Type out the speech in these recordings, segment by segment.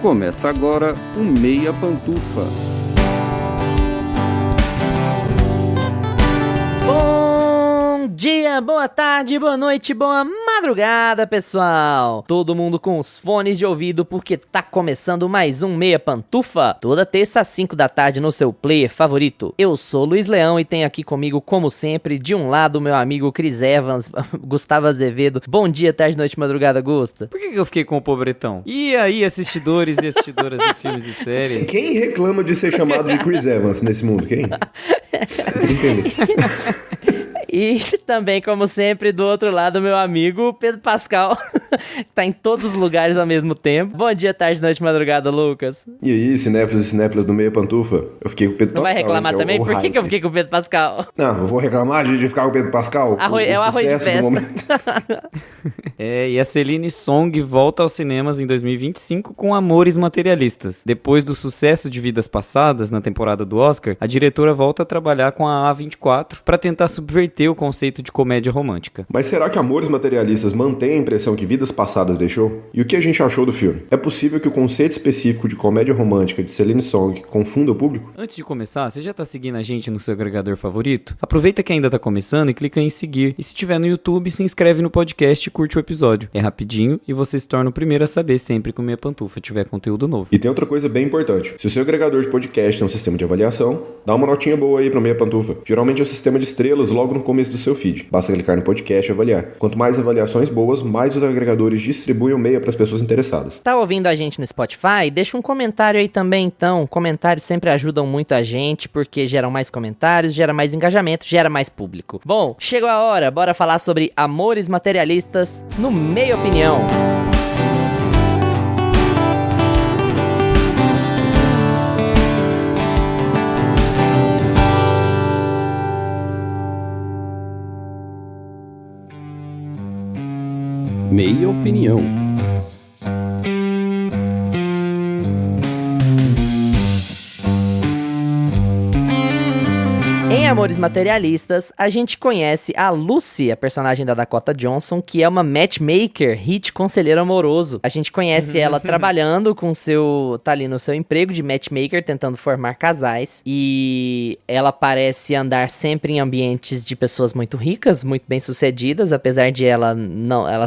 Começa agora o Meia Pantufa. Bom dia, boa tarde, boa noite, boa madrugada, pessoal! Todo mundo com os fones de ouvido porque tá começando mais um Meia Pantufa, toda terça às 5 da tarde no seu player favorito. Eu sou Luiz Leão e tenho aqui comigo, como sempre, de um lado, meu amigo Chris Evans, Gustavo Azevedo. Bom dia, tarde, noite, madrugada, Gusta. Por que eu fiquei com o pobretão? E aí, assistidores e assistidoras de filmes e séries? Quem reclama de ser chamado de Chris Evans nesse mundo? Quem? Eu queria entender. E também, como sempre, do outro lado, meu amigo Pedro Pascal, que tá em todos os lugares ao mesmo tempo. Bom dia, tarde, noite, madrugada, Lucas. E aí, cinéfilos e cinéfilas do Meia Pantufa? Eu fiquei com o Pedro Não Pascal. vai reclamar também? É o Por que eu fiquei com o Pedro Pascal? Não, eu vou reclamar de ficar com o Pedro Pascal? É o arroz de festa. E a Celine Song volta aos cinemas em 2025 com Amores Materialistas. Depois do sucesso de Vidas Passadas na temporada do Oscar, a diretora volta a trabalhar com a A24 para tentar subverter o conceito de comédia romântica. Mas será que Amores Materialistas mantém a impressão que Vidas Passadas deixou? E o que a gente achou do filme? É possível que o conceito específico de comédia romântica de Celine Song confunda o público? Antes de começar, você já tá seguindo a gente no seu agregador favorito? Aproveita que ainda tá começando e clica em seguir. E se tiver no YouTube, se inscreve no podcast e curte o episódio. É rapidinho e você se torna o primeiro a saber sempre que o Meia Pantufa tiver conteúdo novo. E tem outra coisa bem importante. Se o seu agregador de podcast tem um sistema de avaliação, dá uma notinha boa aí pro Meia Pantufa. Geralmente é o sistema de estrelas logo no começo do seu feed. Basta clicar no podcast e avaliar. Quanto mais avaliações boas, mais os agregadores distribuem o Meia para as pessoas interessadas. Tá ouvindo a gente no Spotify? Deixa um comentário aí também, então. Comentários sempre ajudam muito a gente, porque geram mais comentários, gera mais engajamento, gera mais público. Bom, chegou a hora, bora falar sobre Amores Materialistas no Meia Opinião. Meia Opinião. Em Amores Materialistas, a gente conhece a Lucy, a personagem da Dakota Johnson, que é uma matchmaker, hit conselheiro amoroso. A gente conhece ela trabalhando com tá ali no seu emprego de matchmaker, tentando formar casais. E ela parece andar sempre em ambientes de pessoas muito ricas, muito bem-sucedidas, apesar de ela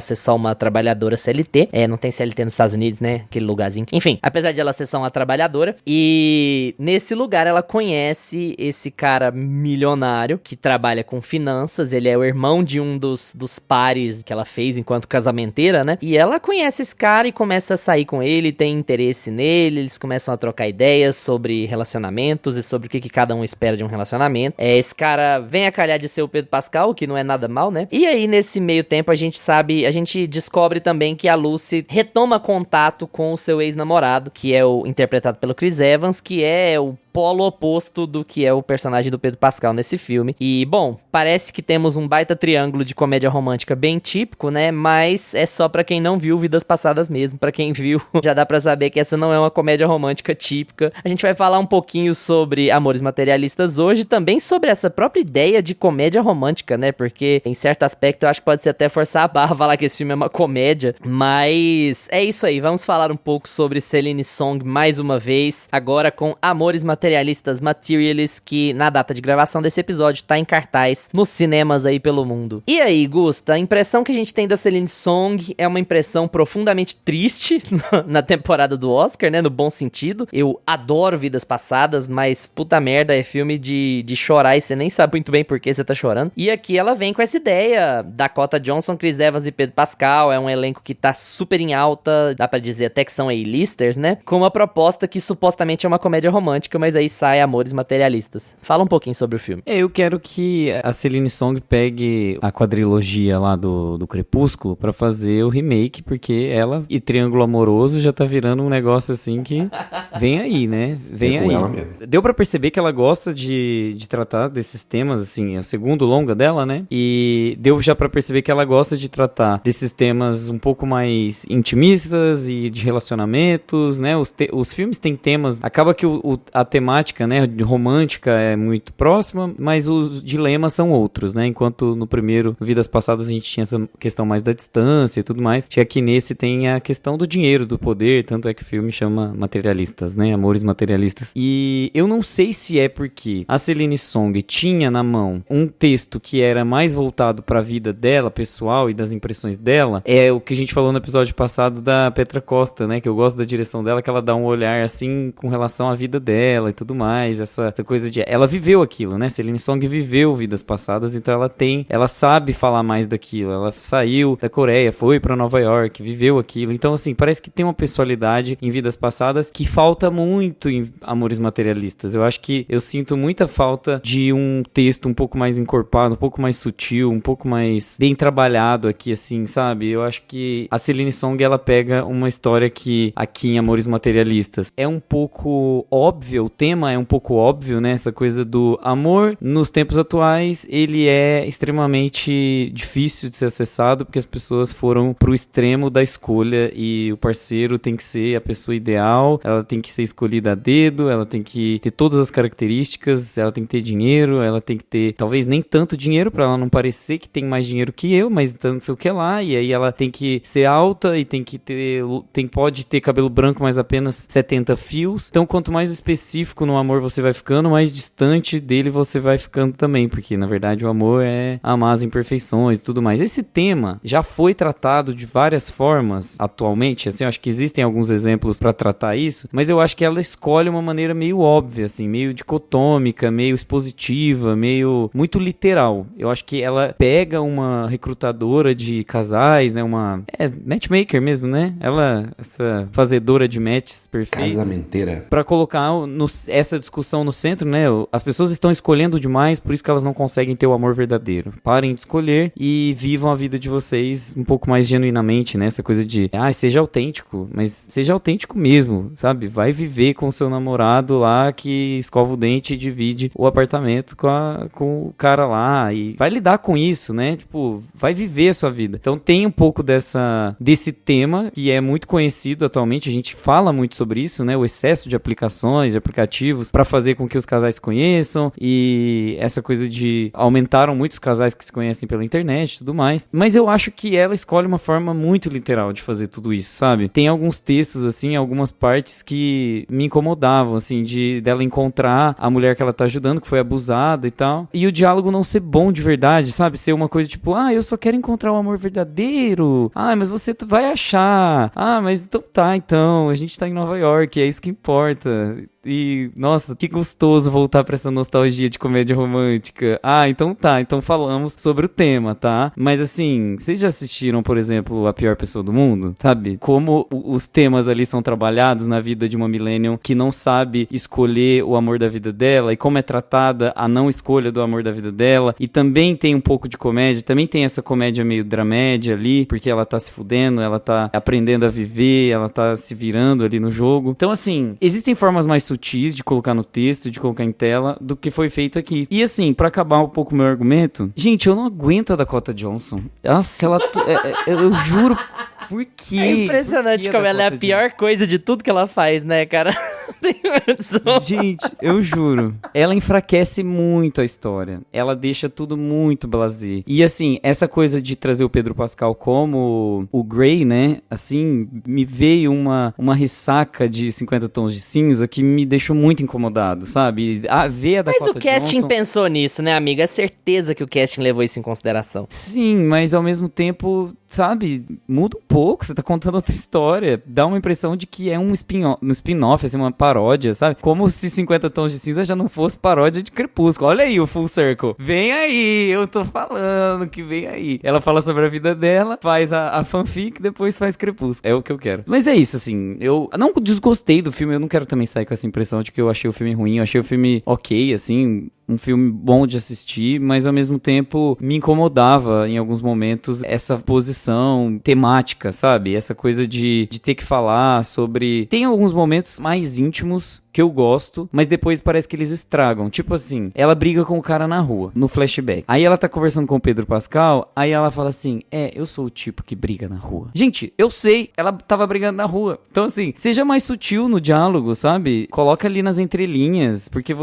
ser só uma trabalhadora CLT. Não tem CLT nos Estados Unidos, né? Aquele lugarzinho. Enfim, apesar de ela ser só uma trabalhadora. E nesse lugar ela conhece esse cara milionário que trabalha com finanças. Ele é o irmão de um dos pares que ela fez enquanto casamenteira, né? E ela conhece esse cara e começa a sair com ele, tem interesse nele, eles começam a trocar ideias sobre relacionamentos e sobre o que cada um espera de um relacionamento. Esse cara vem a calhar de ser o Pedro Pascal, o que não é nada mal, né? E aí, nesse meio tempo, a gente descobre também que a Lucy retoma contato com o seu ex-namorado, que é o interpretado pelo Chris Evans, que é o polo oposto do que é o personagem do Pedro Pascal nesse filme. E, bom, parece que temos um baita triângulo de comédia romântica bem típico, né? Mas é só pra quem não viu Vidas Passadas mesmo. Pra quem viu, já dá pra saber que essa não é uma comédia romântica típica. A gente vai falar um pouquinho sobre Amores Materialistas hoje, também sobre essa própria ideia de comédia romântica, né? Porque, em certo aspecto, eu acho que pode ser até forçar a barra falar que esse filme é uma comédia. Mas é isso aí, vamos falar um pouco sobre Celine Song mais uma vez, agora com Amores Materialists, que na data de gravação desse episódio tá em cartaz nos cinemas aí pelo mundo. E aí, Gusta, a impressão que a gente tem da Celine Song é uma impressão profundamente triste na temporada do Oscar, né, no bom sentido. Eu adoro Vidas Passadas, mas puta merda, é filme de chorar e você nem sabe muito bem por que você tá chorando. E aqui ela vem com essa ideia, Dakota Johnson, Chris Evans e Pedro Pascal, é um elenco que tá super em alta, dá pra dizer até que são A-listers, né, com uma proposta que supostamente é uma comédia romântica, mas aí sai Amores Materialistas. Fala um pouquinho sobre o filme. Eu quero que a Celine Song pegue a quadrilogia lá do Crepúsculo pra fazer o remake, porque ela e Triângulo Amoroso já tá virando um negócio assim que vem aí, né? Vem aí. Ela mesmo. Deu pra perceber que ela gosta de tratar desses temas, assim, é o segundo longa dela, né? E deu já pra perceber que ela gosta de tratar desses temas um pouco mais intimistas e de relacionamentos, né? Os filmes têm temas, acaba que a temática temática, né, romântica é muito próxima, mas os dilemas são outros, né? Enquanto no primeiro, Vidas Passadas, a gente tinha essa questão mais da distância e tudo mais, já que nesse tem a questão do dinheiro, do poder, tanto é que o filme chama Materialistas, né? Amores Materialistas. E eu não sei se é porque a Celine Song tinha na mão um texto que era mais voltado para a vida dela, pessoal, e das impressões dela, é o que a gente falou no episódio passado da Petra Costa, né? Que eu gosto da direção dela, que ela dá um olhar assim com relação à vida dela e tudo mais, essa coisa de... Ela viveu aquilo, né? Celine Song viveu Vidas Passadas, então ela sabe falar mais daquilo. Ela saiu da Coreia, foi pra Nova York, viveu aquilo. Então, assim, parece que tem uma pessoalidade em Vidas Passadas que falta muito em Amores Materialistas. Eu acho que eu sinto muita falta de um texto um pouco mais encorpado, um pouco mais sutil, um pouco mais bem trabalhado aqui, assim, sabe? Eu acho que a Celine Song, ela pega uma história que aqui em Amores Materialistas é um pouco óbvio, o tema é um pouco óbvio, né? Essa coisa do amor nos tempos atuais, ele é extremamente difícil de ser acessado porque as pessoas foram pro extremo da escolha e o parceiro tem que ser a pessoa ideal, ela tem que ser escolhida a dedo, ela tem que ter todas as características, ela tem que ter dinheiro, ela tem que ter, talvez nem tanto dinheiro pra ela não parecer que tem mais dinheiro que eu, mas tanto não sei o que lá, e aí ela tem que ser alta e tem que ter, pode ter cabelo branco, mas apenas 70 fios. Então, quanto mais específico no amor você vai ficando, mais distante dele você vai ficando também, porque na verdade o amor é amar as imperfeições e tudo mais. Esse tema já foi tratado de várias formas atualmente, assim, eu acho que existem alguns exemplos pra tratar isso, mas eu acho que ela escolhe uma maneira meio óbvia, assim, meio dicotômica, meio expositiva, meio muito literal. Eu acho que ela pega uma recrutadora de casais, né, matchmaker mesmo, né? Essa fazedora de matches perfeitos. Casamenteira. Pra colocar essa discussão no centro, né? As pessoas estão escolhendo demais, por isso que elas não conseguem ter o amor verdadeiro. Parem de escolher e vivam a vida de vocês um pouco mais genuinamente, né? Essa coisa de, seja autêntico, mas seja autêntico mesmo, sabe? Vai viver com o seu namorado lá que escova o dente e divide o apartamento com o cara lá e vai lidar com isso, né? Tipo, vai viver a sua vida. Então tem um pouco desse tema que é muito conhecido atualmente, a gente fala muito sobre isso, né? O excesso de aplicações, de aplicativos para fazer com que os casais se conheçam e essa coisa de aumentaram muitos casais que se conhecem pela internet e tudo mais. Mas eu acho que ela escolhe uma forma muito literal de fazer tudo isso, sabe? Tem alguns textos, assim, algumas partes que me incomodavam, assim, dela encontrar a mulher que ela tá ajudando, que foi abusada e tal, e o diálogo não ser bom de verdade, sabe? Ser uma coisa tipo, eu só quero encontrar o amor verdadeiro. Mas você vai achar. Mas então tá, então, a gente tá em Nova York, é isso que importa. E, nossa, que gostoso voltar pra essa nostalgia de comédia romântica. Então falamos sobre o tema, tá? Mas assim, vocês já assistiram, por exemplo, A Pior Pessoa do Mundo? Sabe? Como os temas ali são trabalhados na vida de uma millennial que não sabe escolher o amor da vida dela e como é tratada a não escolha do amor da vida dela. E também tem um pouco de comédia, também tem essa comédia meio dramédia ali, porque ela tá se fudendo, ela tá aprendendo a viver, ela tá se virando ali no jogo. Então, assim, existem formas mais sutis de colocar no texto, de colocar em tela, do que foi feito aqui. E assim, pra acabar um pouco o meu argumento, gente, eu não aguento a Dakota Johnson. Nossa, eu juro, por quê? É impressionante como ela é a pior coisa de tudo que ela faz, né, cara? Gente, eu juro. Ela enfraquece muito a história. Ela deixa tudo muito blasé. E assim, essa coisa de trazer o Pedro Pascal como o Grey, né? Assim, me veio uma ressaca de 50 Tons de Cinza que me deixou muito incomodado, sabe? Ver a Dakota Mas o casting Johnson... pensou nisso, né, amiga? É certeza que o casting levou isso em consideração. Sim, mas ao mesmo tempo, sabe? Muda um pouco, você tá contando outra história. Dá uma impressão de que é um spin-off, assim, uma paródia, sabe? Como se 50 Tons de Cinza já não fosse paródia de Crepúsculo. Olha aí o full circle. Vem aí, eu tô falando que vem aí. Ela fala sobre a vida dela, faz a fanfic, depois faz Crepúsculo. É o que eu quero. Mas é isso, assim, eu não desgostei do filme, eu não quero também sair com essa impressão de que eu achei o filme ruim, eu achei o filme ok, assim, um filme bom de assistir, mas ao mesmo tempo me incomodava em alguns momentos essa posição temática, sabe? Essa coisa de ter que falar sobre... Tem alguns momentos mais íntimos que eu gosto, mas depois parece que eles estragam. Tipo assim, ela briga com o cara na rua, no flashback. Aí ela tá conversando com o Pedro Pascal, aí ela fala assim, eu sou o tipo que briga na rua. Gente, eu sei, ela tava brigando na rua. Então assim, seja mais sutil no diálogo, sabe? Coloca ali nas entrelinhas, porque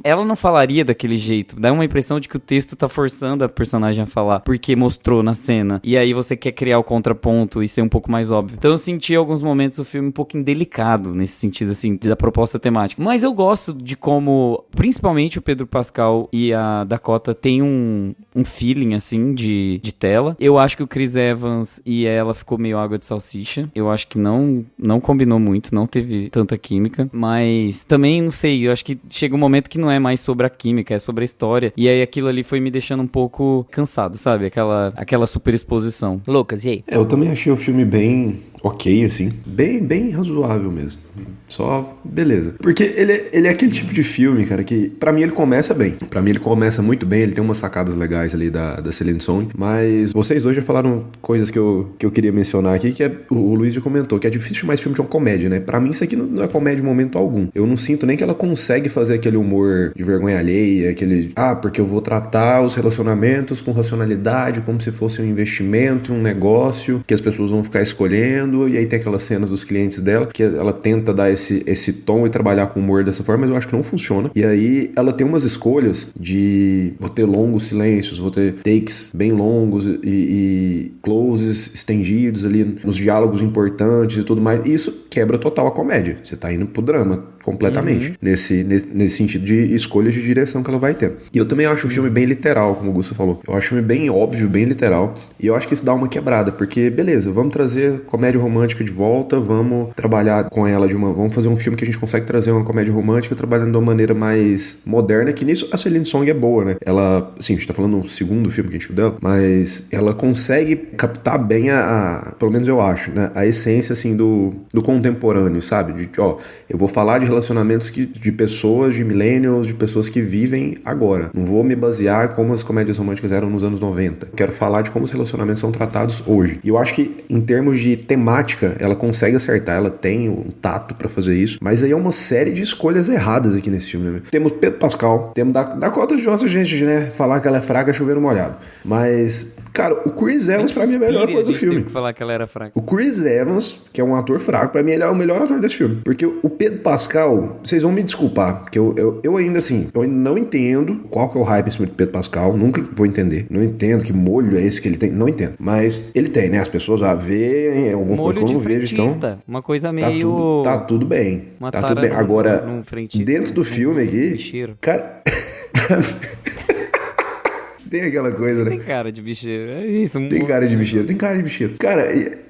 ela não falaria daquele jeito. Dá uma impressão de que o texto tá forçando a personagem a falar, porque mostrou na cena. E aí você quer criar o contraponto e ser um pouco mais óbvio. Então eu senti em alguns momentos o filme um pouco indelicado, nesse sentido, assim, da proposta temática. Mas eu gosto de como, principalmente o Pedro Pascal e a Dakota têm um feeling, assim, de tela. Eu acho que o Chris Evans e ela ficou meio água de salsicha. Eu acho que não combinou muito, não teve tanta química. Mas também, não sei, eu acho que chega um momento que não é mais sobre a química, é sobre a história. E aí aquilo ali foi me deixando um pouco cansado, sabe? Aquela super exposição. Lucas, e aí? Eu também achei o filme bem ok, assim. Bem razoável mesmo. Só beleza. Porque ele é aquele tipo de filme, cara, que pra mim ele começa bem. Pra mim ele começa muito bem, ele tem umas sacadas legais ali da Celine Song. Mas vocês dois já falaram coisas que eu queria mencionar aqui, que o Luiz já comentou, que é difícil chamar esse filme de uma comédia, né? Pra mim isso aqui não é comédia em momento algum. Eu não sinto nem que ela consegue fazer aquele humor de vergonha alheia, porque eu vou tratar os relacionamentos com racionalidade, como se fosse um investimento, um negócio, que as pessoas vão ficar escolhendo, e aí tem aquelas cenas dos clientes dela, que ela tenta dar esse tom e trabalhar com humor dessa forma, mas eu acho que não funciona. E aí ela tem umas escolhas de vou ter longos silêncios, vou ter takes bem longos e closes estendidos ali nos diálogos importantes e tudo mais. E isso quebra total a comédia. Você tá indo pro drama completamente, nesse sentido de escolhas de direção que ela vai ter. E eu também acho o filme bem literal, como o Gusto falou. Eu acho o filme bem óbvio, bem literal, e eu acho que isso dá uma quebrada, porque beleza, vamos trazer comédia romântica de volta, vamos trabalhar com ela vamos fazer um filme que a gente consegue trazer uma comédia romântica trabalhando de uma maneira mais moderna, que nisso a Celine Song é boa, né? Ela, assim, a gente tá falando do segundo filme que a gente viu dela, mas ela consegue captar bem pelo menos eu acho, né? A essência, assim, do contemporâneo, sabe? Eu vou falar de relacionamentos de pessoas, de millennials, de pessoas que vivem agora. Não vou me basear como as comédias românticas eram nos anos 90. Quero falar de como os relacionamentos são tratados hoje. E eu acho que, em termos de temática, ela consegue acertar, ela tem um tato pra fazer isso, mas aí é uma série de escolhas erradas aqui nesse filme, né? Temos Pedro Pascal, temos Dakota Johnson, gente, né? Falar que ela é fraca é chover no molhado. Mas, cara, o Chris Evans pra mim é a melhor coisa do filme. Teve que falar que ela era fraca. O Chris Evans, que é um ator fraco, pra mim ele é o melhor ator desse filme. Porque o Pedro Pascal, vocês vão me desculpar, porque eu ainda assim, eu ainda não entendo qual que é o hype em cima de Pedro Pascal, nunca vou entender. Não entendo que molho é esse que ele tem, não entendo. Mas ele tem, né? As pessoas veem alguma coisa que eu não vejo, então... Uma coisa meio... Tá tudo bem. Tá tudo bem. Agora, dentro do filme aqui... Bicheiro. Cara... Tem aquela coisa, né? Tem cara de bicheiro, é isso. Tem cara de bicheiro. Cara,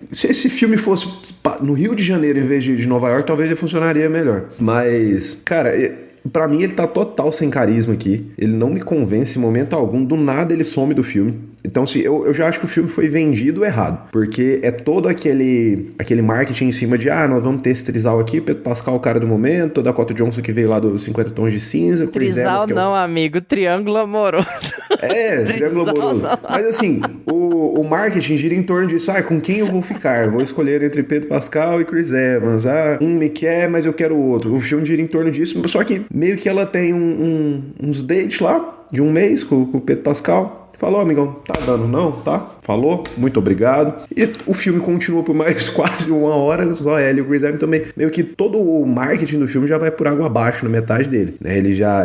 se esse filme fosse no Rio de Janeiro em vez de Nova York, talvez ele funcionaria melhor. Mas, cara, pra mim ele tá total sem carisma aqui. Ele não me convence em momento algum. Do nada ele some do filme. Então, assim, eu já acho que o filme foi vendido errado. Porque é todo aquele marketing em cima de, nós vamos ter esse trisal aqui, Pedro Pascal, o cara do momento, Dakota Johnson que veio lá dos 50 Tons de Cinza. Trisal não, amigo, triângulo amoroso. Triângulo amoroso. Mas, assim, o marketing gira em torno disso. Com quem eu vou ficar? Vou escolher entre Pedro Pascal e Chris Evans. Um me quer, mas eu quero o outro. O filme gira em torno disso. Só que meio que ela tem uns dates lá, de um mês com o Pedro Pascal. Falou, amigão, tá dando não, tá? Falou, muito obrigado. E o filme continua por mais quase 1 hora, só ela e o Chris Evans também. Meio que todo o marketing do filme já vai por água abaixo na metade dele, né?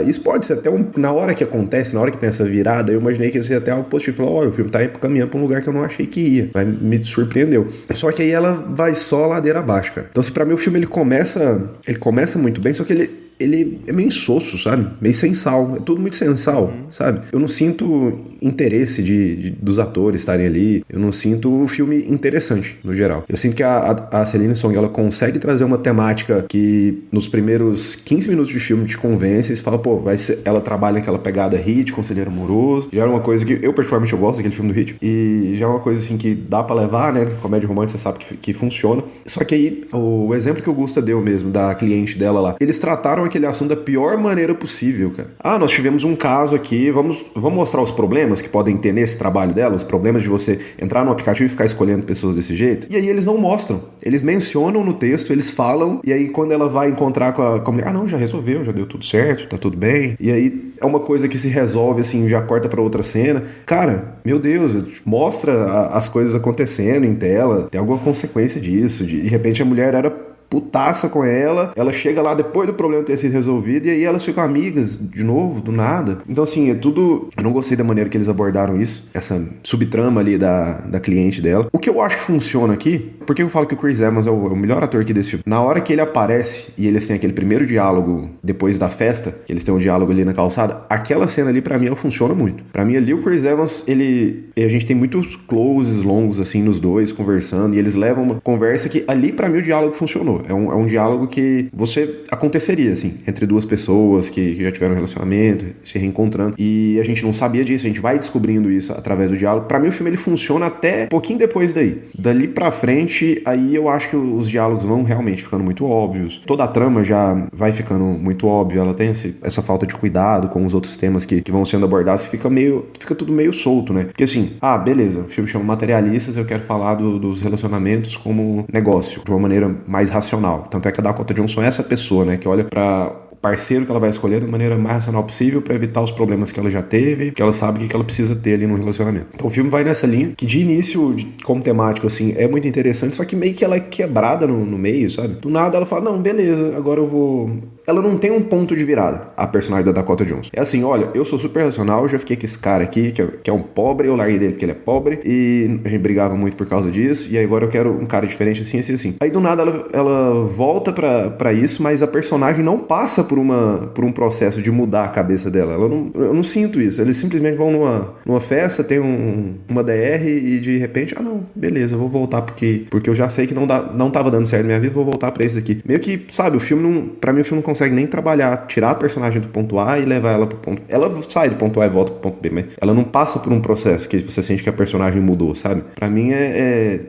Isso pode ser até na hora que acontece, na hora que tem essa virada, eu imaginei que ia ser até algo positivo. Falou, olha, o filme tá caminhando pra um lugar que eu não achei que ia. Mas me surpreendeu. Só que aí ela vai só ladeira abaixo, cara. Então, pra mim, o filme ele começa muito bem, só que ele é meio insosso, sabe? Meio sem sal. É tudo muito sem sal, sabe? Eu não sinto interesse dos atores estarem ali. Eu não sinto o filme interessante, no geral. Eu sinto que a Celine Song, ela consegue trazer uma temática que nos primeiros 15 minutos de filme te convence. E você fala, ela trabalha aquela pegada hit, conselheiro amoroso. Já é uma coisa que eu, particularmente, eu gosto daquele filme do hit. E já é uma coisa, assim, que dá pra levar, né? Comédia romântica, você sabe que funciona. Só que aí, o exemplo que o Gusta deu mesmo, da cliente dela lá, eles trataram aquele assunto da pior maneira possível, cara. Ah, nós tivemos um caso aqui, vamos mostrar os problemas que podem ter nesse trabalho dela, os problemas de você entrar no aplicativo e ficar escolhendo pessoas desse jeito. E aí eles não mostram. Eles mencionam no texto, eles falam, e aí quando ela vai encontrar com a mulher, não, já resolveu, já deu tudo certo, tá tudo bem. E aí é uma coisa que se resolve, assim, já corta pra outra cena. Cara, meu Deus, mostra as coisas acontecendo em tela, tem alguma consequência disso. De repente a mulher era putaça com ela chega lá depois do problema ter sido resolvido e aí elas ficam amigas de novo, do nada. Então assim, é tudo... Eu não gostei da maneira que eles abordaram isso, essa subtrama ali da cliente dela. O que eu acho que funciona aqui, porque eu falo que o Chris Evans é o melhor ator aqui desse filme. Na hora que ele aparece e eles têm aquele primeiro diálogo depois da festa, que eles têm um diálogo ali na calçada, aquela cena ali pra mim ela funciona muito. Pra mim ali o Chris Evans, a gente tem muitos closes longos assim nos dois conversando e eles levam uma conversa que ali pra mim o diálogo funcionou. É um diálogo que aconteceria, assim, entre duas pessoas que já tiveram um relacionamento, se reencontrando. E a gente não sabia disso, a gente vai descobrindo isso através do diálogo. Pra mim, o filme, ele funciona até um pouquinho depois daí. Dali pra frente, aí eu acho que os diálogos vão realmente ficando muito óbvios. Toda a trama já vai ficando muito óbvia. Ela tem essa falta de cuidado com os outros temas que vão sendo abordados. Fica tudo meio solto, né? Porque assim, beleza, o filme chama Materialistas, eu quero falar dos relacionamentos como negócio, de uma maneira mais racional. Tanto é que a Dakota Johnson é essa pessoa, né, que olha pra parceiro que ela vai escolher da maneira mais racional possível pra evitar os problemas que ela já teve, que ela sabe que ela precisa ter ali no relacionamento. Então o filme vai nessa linha, que de início, como temático, assim, é muito interessante, só que meio que ela é quebrada no meio, sabe? Do nada ela fala, não, beleza, agora eu vou... Ela não tem um ponto de virada, a personagem da Dakota Johnson. É assim, olha, eu sou super racional, eu já fiquei com esse cara aqui, que é um pobre, eu larguei dele porque ele é pobre, e a gente brigava muito por causa disso, e agora eu quero um cara diferente assim, assim, assim. Aí do nada ela volta pra isso, mas a personagem não passa por um processo de mudar a cabeça dela. Eu não sinto isso. Eles simplesmente vão numa festa, tem uma DR e de repente, não, beleza, eu vou voltar porque eu já sei que não tava dando certo na minha vida, vou voltar pra isso aqui. Meio que, sabe, pra mim o filme não consegue nem trabalhar, tirar a personagem do ponto A e levar ela pro ponto... Ela sai do ponto A e volta pro ponto B, mas ela não passa por um processo que você sente que a personagem mudou, sabe? Pra mim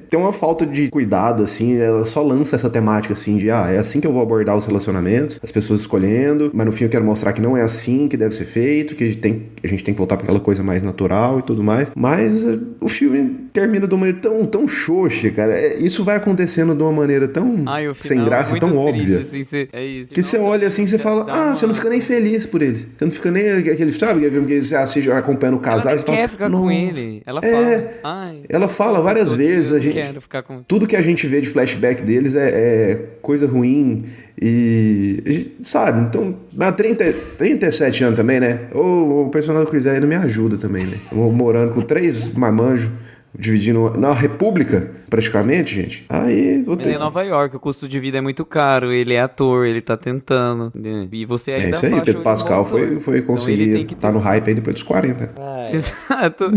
tem uma falta de cuidado, assim, ela só lança essa temática, assim, de é assim que eu vou abordar os relacionamentos, as pessoas escolhendo, mas no fim eu quero mostrar que não é assim que deve ser feito, que a gente tem que voltar pra aquela coisa mais natural e tudo mais, mas o filme termina de uma maneira tão xoxa, cara. Isso vai acontecendo de uma maneira tão sem graça, tão óbvia, assim, é isso. que você olha assim e você fala, você não fica nem feliz por eles. Você não fica nem aquele, sabe, que você assiste acompanhando o casal. Ela quer ficar com ele. Ela fala. Ela fala várias vezes. Quero ficar com... Tudo que a gente vê de flashback deles é coisa ruim. E sabe, então, há 37 anos também, né? O personagem do Chris Evans me ajuda também, né? Eu morando com 3 marmanjos, dividindo na República, praticamente, gente. Aí vou ter... Ele é Nova York, o custo de vida é muito caro, ele é ator, ele tá tentando. E você ainda isso aí, Pedro Pascal foi conseguir então tá no hype aí depois dos 40. Exato.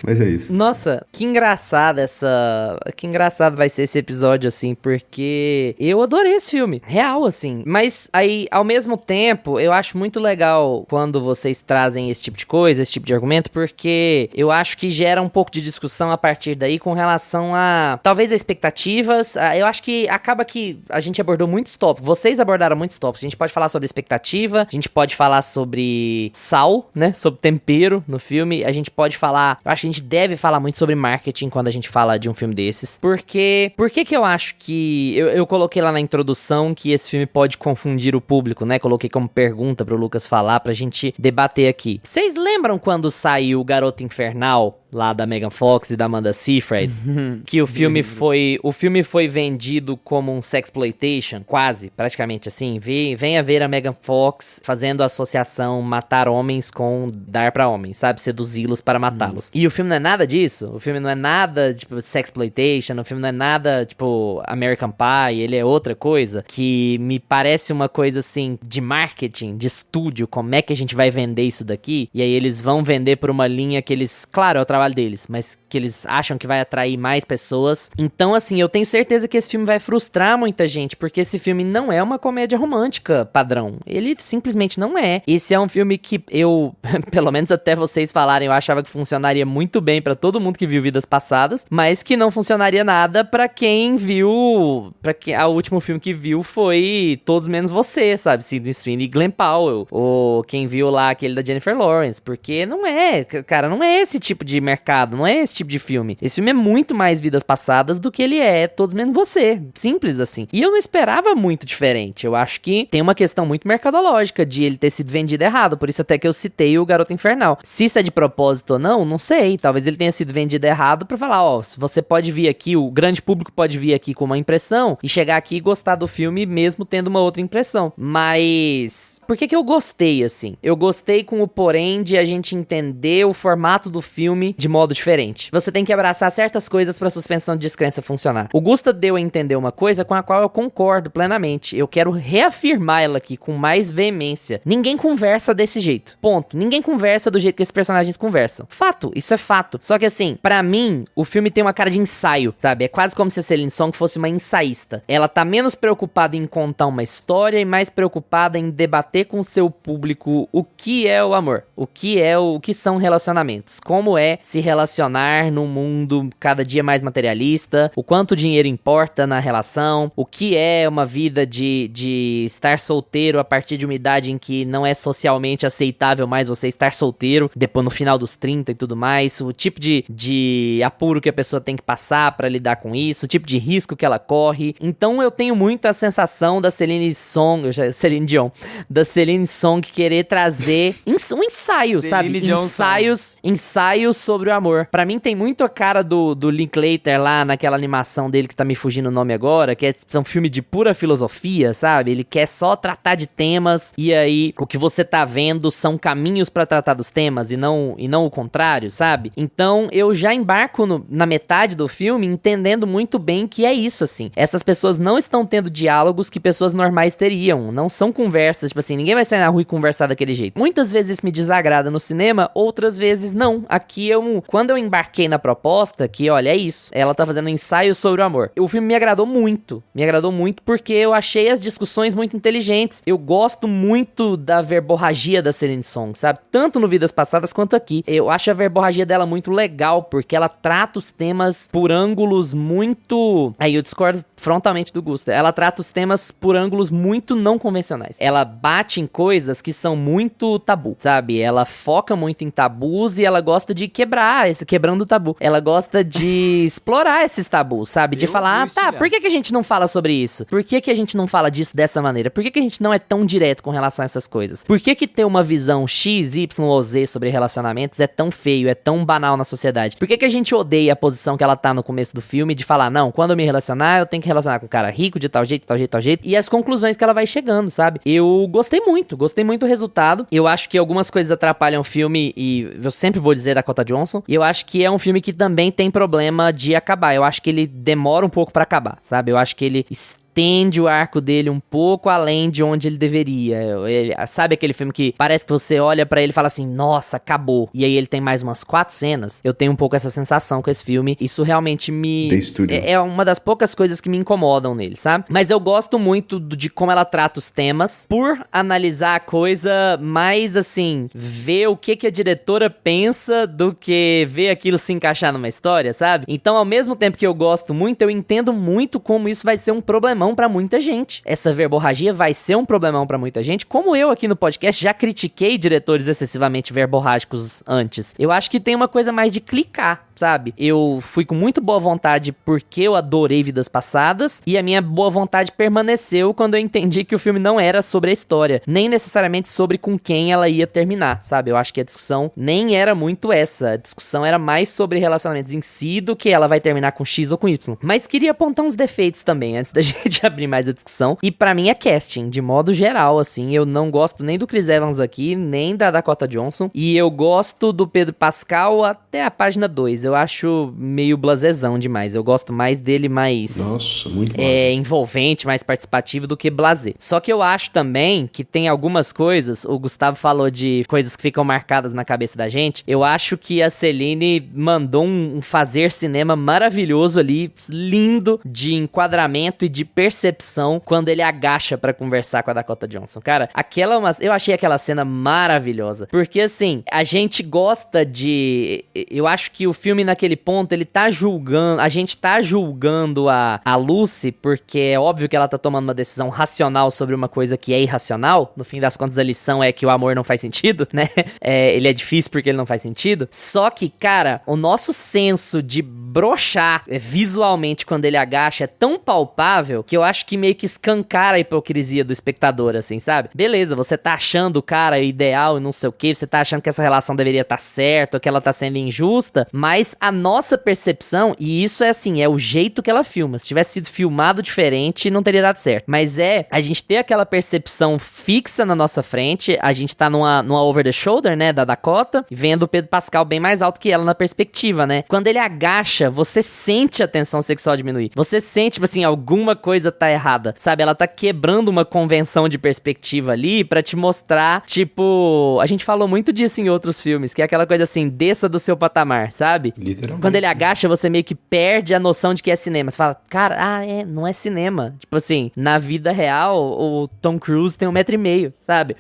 Mas é isso. Nossa, que engraçado que engraçado vai ser esse episódio, assim, porque eu adorei esse filme, real, assim. Mas aí, ao mesmo tempo, eu acho muito legal quando vocês trazem esse tipo de coisa, esse tipo de argumento, porque eu acho que gera um pouco de discussão a partir daí com relação a, talvez, a expectativas. Eu acho que acaba que a gente abordou muitos tópicos, vocês abordaram muitos tópicos. A gente pode falar sobre expectativa, a gente pode falar sobre sal, né, sobre tempero no filme. A gente pode falar, eu acho que a gente deve falar muito sobre marketing quando a gente fala de um filme desses. Por que eu acho que... Eu coloquei lá na introdução que esse filme pode confundir o público, né? Coloquei como pergunta pro Lucas falar, pra gente debater aqui. Vocês lembram quando saiu Garota Infernal, lá da Megan Fox e da Amanda Seyfried, que o filme foi vendido como um sexploitation, quase, praticamente assim. Venha ver a Megan Fox fazendo a associação matar homens com dar pra homens, sabe? Seduzi-los para matá-los. E o filme não é nada disso. O filme não é nada, tipo, sexploitation. O filme não é nada, tipo, American Pie. Ele é outra coisa que me parece uma coisa, assim, de marketing, de estúdio. Como é que a gente vai vender isso daqui? E aí eles vão vender por uma linha que eles... Claro, é o trabalho trabalho deles, mas que eles acham que vai atrair mais pessoas. Então, assim, eu tenho certeza que esse filme vai frustrar muita gente, porque esse filme não é uma comédia romântica padrão. Ele simplesmente não é. Esse é um filme que eu, pelo menos até vocês falarem, eu achava que funcionaria muito bem pra todo mundo que viu Vidas Passadas, mas que não funcionaria nada pra quem viu... O último filme que viu foi Todos Menos Você, sabe? Sidney Sweeney e Glenn Powell. Ou quem viu lá aquele da Jennifer Lawrence. Porque não é, cara, não é esse tipo de mercado, não é esse tipo de filme. Esse filme é muito mais Vidas Passadas do que ele é Todos Menos Você. Simples assim. E eu não esperava muito diferente. Eu acho que tem uma questão muito mercadológica de ele ter sido vendido errado. Por isso até que eu citei o Garota Infernal. Se isso é de propósito ou não, não sei. Talvez ele tenha sido vendido errado pra falar, ó, se você pode vir aqui, o grande público pode vir aqui com uma impressão e chegar aqui e gostar do filme mesmo tendo uma outra impressão. Mas por que eu gostei, assim? Eu gostei com o porém de a gente entender o formato do filme de modo diferente. Você tem que abraçar certas coisas pra suspensão de descrença funcionar. O Gusta deu a entender uma coisa com a qual eu concordo plenamente. Eu quero reafirmar ela aqui com mais veemência. Ninguém conversa desse jeito. Ponto. Ninguém conversa do jeito que esses personagens conversam. Fato. Isso é fato. Só que assim, pra mim, o filme tem uma cara de ensaio, sabe? É quase como se a Celine Song fosse uma ensaísta. Ela tá menos preocupada em contar uma história e mais preocupada em debater com o seu público o que é o amor, o que são relacionamentos, como é se relacionar num mundo cada dia mais materialista, o quanto dinheiro importa na relação, o que é uma vida de estar solteiro a partir de uma idade em que não é socialmente aceitável mais você estar solteiro, depois no final dos 30 e tudo mais, o tipo de apuro que a pessoa tem que passar pra lidar com isso, o tipo de risco que ela corre. Então eu tenho muito a sensação da Celine Dion, da Celine Song querer trazer um ensaio, sabe? Ensaios sobre o amor. Pra mim tem muito a cara do Linklater lá naquela animação dele que tá me fugindo o nome agora, que é um filme de pura filosofia, sabe? Ele quer só tratar de temas e aí o que você tá vendo são caminhos pra tratar dos temas e não o contrário, sabe? Então eu já embarco na metade do filme entendendo muito bem que é isso, assim. Essas pessoas não estão tendo diálogos que pessoas normais teriam. Não são conversas, tipo assim, ninguém vai sair na rua e conversar daquele jeito. Muitas vezes isso me desagrada no cinema, outras vezes não. Aqui quando eu embarquei na proposta, que olha, é isso. Ela tá fazendo um ensaio sobre o amor. O filme me agradou muito porque eu achei as discussões muito inteligentes. Eu gosto muito da verborragia da Celine Song, sabe? Tanto no Vidas Passadas quanto aqui. Eu acho a verborragia dela muito legal, porque ela trata os temas por ângulos muito... Aí eu discordo frontalmente do Gusta. Ela trata os temas por ângulos muito não convencionais. Ela bate em coisas que são muito tabu, sabe? Ela foca muito em tabus e ela gosta de quebrando o tabu. Ela gosta de explorar esses tabus, sabe? De falar, por que a gente não fala sobre isso? Por que a gente não fala disso dessa maneira? Por que a gente não é tão direto com relação a essas coisas? Por que ter uma visão X, Y ou Z sobre relacionamentos é tão feio, é tão banal na sociedade? Por que a gente odeia a posição que ela tá no começo do filme de falar, não, quando eu me relacionar, eu tenho que relacionar com um cara rico de tal jeito, tal jeito, tal jeito, e as conclusões que ela vai chegando, sabe? Eu gostei muito do resultado. Eu acho que algumas coisas atrapalham o filme e eu sempre vou dizer Dakota Johnson, e eu acho que é um filme que também tem problema de acabar. Eu acho que ele demora um pouco pra acabar, sabe? Eu acho que ele estende o arco dele um pouco além de onde ele deveria. Sabe aquele filme que parece que você olha pra ele e fala assim, nossa, acabou. E aí ele tem mais umas 4 cenas. Eu tenho um pouco essa sensação com esse filme. Isso realmente é uma das poucas coisas que me incomodam nele, sabe? Mas eu gosto muito de como ela trata os temas, por analisar a coisa mais assim, ver o que a diretora pensa do que ver aquilo se encaixar numa história, sabe? Então, ao mesmo tempo que eu gosto muito, eu entendo muito como isso vai ser um problemão pra muita gente. Essa verborragia vai ser um problemão pra muita gente, como eu aqui no podcast já critiquei diretores excessivamente verborrágicos antes. Eu acho que tem uma coisa mais de clicar, sabe? Eu fui com muito boa vontade porque eu adorei Vidas Passadas, e a minha boa vontade permaneceu quando eu entendi que o filme não era sobre a história, nem necessariamente sobre com quem ela ia terminar, sabe? Eu acho que a discussão nem era muito essa. A discussão era mais sobre relacionamentos em si do que ela vai terminar com X ou com Y. Mas queria apontar uns defeitos também, antes da gente abrir mais a discussão. E pra mim é casting, de modo geral, assim. Eu não gosto nem do Chris Evans aqui, nem da Dakota Johnson. E eu gosto do Pedro Pascal até a página 2. eu acho meio blasezão demais. Eu gosto mais dele mais... Nossa, muito massa. Envolvente, mais participativo do que blasé. Só que eu acho também que tem algumas coisas, o Gustavo falou de coisas que ficam marcadas na cabeça da gente, eu acho que a Celine mandou um fazer cinema maravilhoso ali, lindo, de enquadramento e de percepção, quando ele agacha pra conversar com a Dakota Johnson. Cara, eu achei aquela cena maravilhosa, porque assim, a gente gosta de... Eu acho que o filme naquele ponto, ele tá julgando, a gente tá julgando a Lucy, porque é óbvio que ela tá tomando uma decisão racional sobre uma coisa que é irracional. No fim das contas, a lição é que o amor não faz sentido, né? Ele é difícil porque ele não faz sentido. Só que, cara, o nosso senso de broxar visualmente quando ele agacha é tão palpável que eu acho que meio que escancara a hipocrisia do espectador, assim, sabe? Beleza, você tá achando o cara ideal e não sei o que, você tá achando que essa relação deveria estar certa, ou que ela tá sendo injusta, mas a nossa percepção, e isso é assim, é o jeito que ela filma. Se tivesse sido filmado diferente, não teria dado certo. Mas a gente ter aquela percepção fixa na nossa frente, a gente tá numa over the shoulder, né, da Dakota, vendo o Pedro Pascal bem mais alto que ela na perspectiva, né? Quando ele agacha, você sente a tensão sexual diminuir. Você sente, tipo assim, alguma coisa tá errada, sabe? Ela tá quebrando uma convenção de perspectiva ali pra te mostrar, tipo... A gente falou muito disso em outros filmes, que é aquela coisa assim, desça do seu patamar, sabe? Literalmente. Quando ele agacha, você meio que perde a noção de que é cinema. Você fala, cara, não é cinema. Tipo assim, na vida real, o Tom Cruise tem 1,5 m, sabe?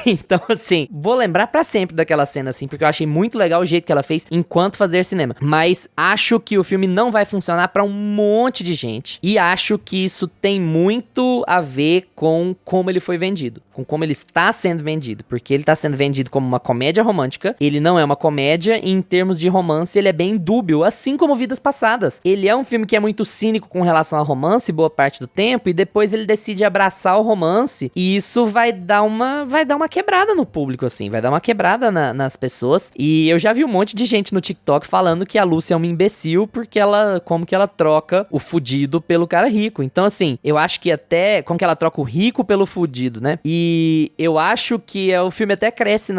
Então assim, vou lembrar pra sempre daquela cena, assim, porque eu achei muito legal o jeito que ela fez enquanto fazer cinema. Mas acho que o filme não vai funcionar pra um monte de gente. E acho que isso tem muito a ver com como ele foi vendido. Com como ele está sendo vendido. Porque ele tá sendo vendido como uma comédia romântica. Ele não é uma comédia e em termos de romance ele é bem dúbio, assim como Vidas Passadas. Ele é um filme que é muito cínico com relação ao romance boa parte do tempo e depois ele decide abraçar o romance e isso vai dar uma quebrada no público, assim. Vai dar uma quebrada nas pessoas. E eu já vi um monte de gente no TikTok falando que a Lucy é uma imbecil porque como que ela troca o fudido pelo cara rico. Então, assim, eu acho que até... Como que ela troca o rico pelo fudido, né? E eu acho que o filme até cresce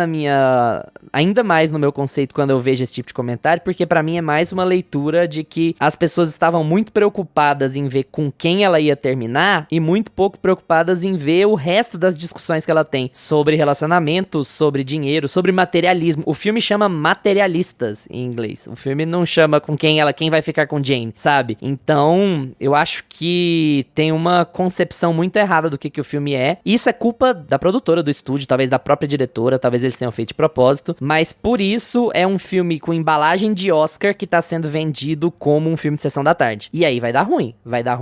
ainda mais no meu conceito quando eu vejo esse tipo de comentário, porque pra mim é mais uma leitura de que as pessoas estavam muito preocupadas em ver com quem ela ia terminar e muito pouco preocupadas em ver o resto das discussões que ela tem sobre relacionamentos, sobre dinheiro, sobre materialismo. O filme chama Materialistas em inglês. O filme não chama com quem vai ficar com Jane, sabe? Então, eu acho que tem uma concepção muito errada do que o filme é. Isso é culpa da produtora do estúdio, talvez da própria diretora, talvez eles tenham feito de propósito, mas por isso é um filme com embalagem de Oscar que tá sendo vendido como um filme de sessão da tarde. E aí vai dar ruim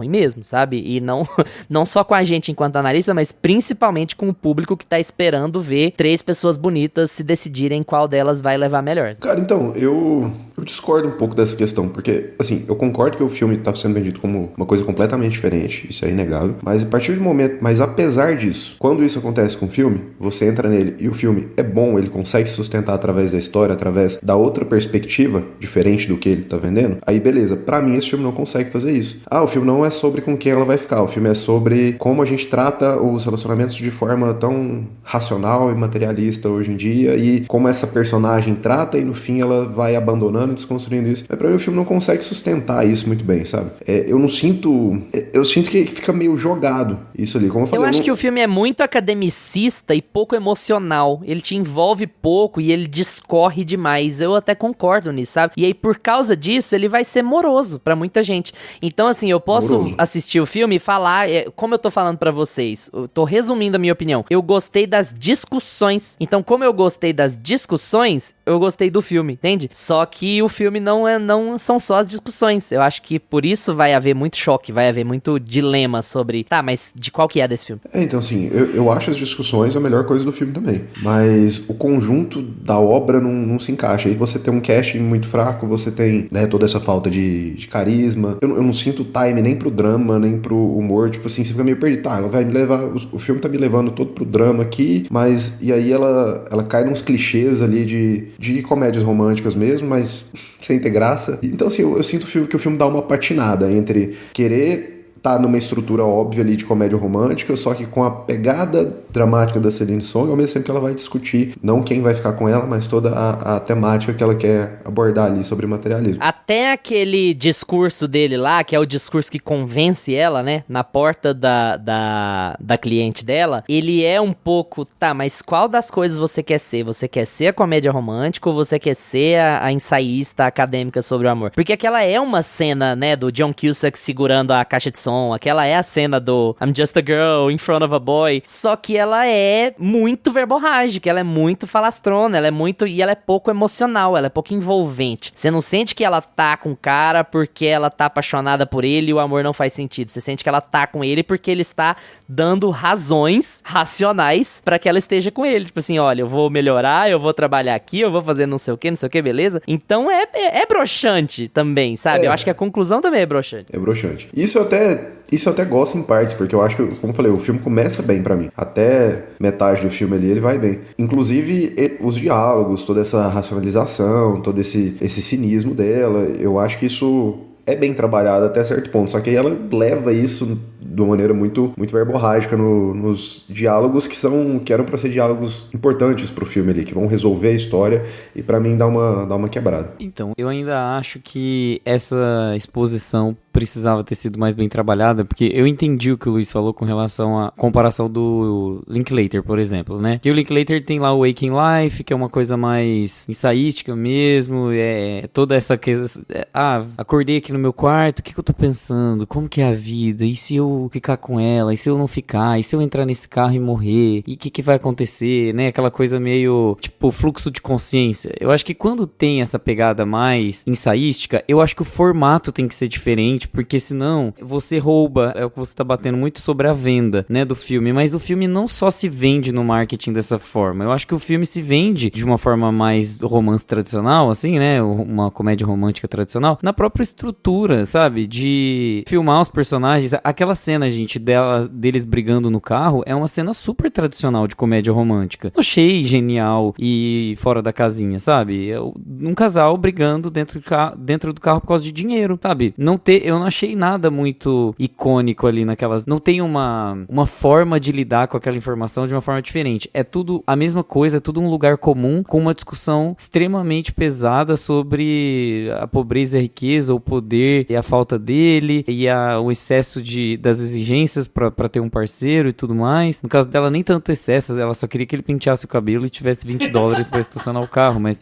mesmo, sabe? E não só com a gente enquanto analista, mas principalmente com o público que tá esperando ver 3 pessoas bonitas se decidirem qual delas vai levar melhor. Cara, então, eu discordo um pouco dessa questão, porque, assim, eu concordo que o filme tá sendo vendido como uma coisa completamente diferente, isso é inegável, mas a partir do momento, mas apesar disso, quando isso acontece com o filme, você entra nele e o filme é bom, ele consegue se sustentar através da história, através da outra perspectiva, diferente do que ele tá vendendo, aí beleza, pra mim esse filme não consegue fazer isso. O filme não é sobre com quem ela vai ficar, o filme é sobre como a gente trata os relacionamentos de forma tão racional e materialista hoje em dia, e como essa personagem trata e no fim ela vai abandonando e desconstruindo isso. Mas pra mim o filme não consegue sustentar isso muito bem, sabe? Eu sinto que fica meio jogado isso ali, como eu falei. Eu acho que o filme é muito academicista e pouco emocional, ele te envolve pouco e ele discorre demais, eu até concordo nisso, sabe? E aí por causa disso ele vai ser moroso pra muita gente. Então assim, eu posso assistir o filme e falar, como eu tô falando pra vocês, eu tô resumindo a minha opinião, eu gostei das discussões, então como eu gostei das discussões, eu gostei do filme, entende? Só que o filme não são só as discussões, eu acho que por isso vai haver muito choque, vai haver muito dilema sobre, mas de qual que é desse filme? Então assim, eu acho as discussões a melhor coisa do filme também, mas o conjunto da obra não se encaixa, aí você tem um casting muito fraco, você tem, né, toda essa falta de carisma, eu não sinto time nem pro drama, nem pro humor, tipo assim, você fica meio perdido, ela vai me levar, o filme tá me levando todo pro drama aqui, mas, e aí ela cai nos clichês ali de comédias românticas mesmo, mas sem ter graça. Então assim, eu sinto que o filme dá uma patinada entre querer tá numa estrutura óbvia ali de comédia romântica, só que com a pegada dramática da Celine Song, ao mesmo tempo que ela vai discutir não quem vai ficar com ela, mas toda a temática que ela quer abordar ali sobre materialismo. Até aquele discurso dele lá, que é o discurso que convence ela, né, na porta da cliente dela, ele é um pouco, tá, mas qual das coisas você quer ser? Você quer ser a comédia romântica ou você quer ser a ensaísta acadêmica sobre o amor? Porque aquela é uma cena, né, do John Cusack segurando a caixa de som, aquela é a cena do I'm just a girl in front of a boy, só que ela é muito verborrágica, ela é muito falastrona, ela é pouco emocional, ela é pouco envolvente. Você não sente que ela tá com o cara porque ela tá apaixonada por ele e o amor não faz sentido. Você sente que ela tá com ele porque ele está dando razões racionais pra que ela esteja com ele. Tipo assim, olha, eu vou melhorar, eu vou trabalhar aqui, eu vou fazer não sei o que, beleza? Então é broxante também, sabe? Eu acho que a conclusão também é broxante. É broxante. Isso eu até gosto em partes, porque eu acho que, como eu falei, o filme começa bem pra mim. Até metade do filme ali, ele vai bem. Inclusive, os diálogos, toda essa racionalização, todo esse cinismo dela, eu acho que isso é bem trabalhado até certo ponto. Só que aí ela leva isso de uma maneira muito, muito verborrágica nos diálogos que eram pra ser diálogos importantes pro filme ali, que vão resolver a história e pra mim dá uma quebrada. Então, eu ainda acho que essa exposição precisava ter sido mais bem trabalhada, porque eu entendi o que o Luiz falou com relação à comparação do Linklater, por exemplo, né? Que o Linklater tem lá o Waking Life, que é uma coisa mais ensaística mesmo, toda essa coisa, acordei aqui no meu quarto, o que eu tô pensando? Como que é a vida? E se eu ficar com ela? E se eu não ficar? E se eu entrar nesse carro e morrer? E o que vai acontecer? Né? Aquela coisa meio, tipo, fluxo de consciência. Eu acho que quando tem essa pegada mais ensaística, eu acho que o formato tem que ser diferente, porque senão você rouba, é o que você tá batendo muito sobre a venda, né, do filme, mas o filme não só se vende no marketing dessa forma, eu acho que o filme se vende de uma forma mais romance tradicional, assim, né, uma comédia romântica tradicional, na própria estrutura, sabe, de filmar os personagens. Aquela cena, gente, deles brigando no carro, é uma cena super tradicional de comédia romântica. Eu achei genial e fora da casinha, sabe, um casal brigando dentro do carro por causa de dinheiro, sabe, eu não achei nada muito icônico ali naquelas... Não tem uma forma de lidar com aquela informação de uma forma diferente. É tudo a mesma coisa, é tudo um lugar comum, com uma discussão extremamente pesada sobre a pobreza e a riqueza, o poder e a falta dele, e o excesso das exigências pra ter um parceiro e tudo mais. No caso dela, nem tanto excesso, ela só queria que ele penteasse o cabelo e tivesse $20 pra estacionar o carro, mas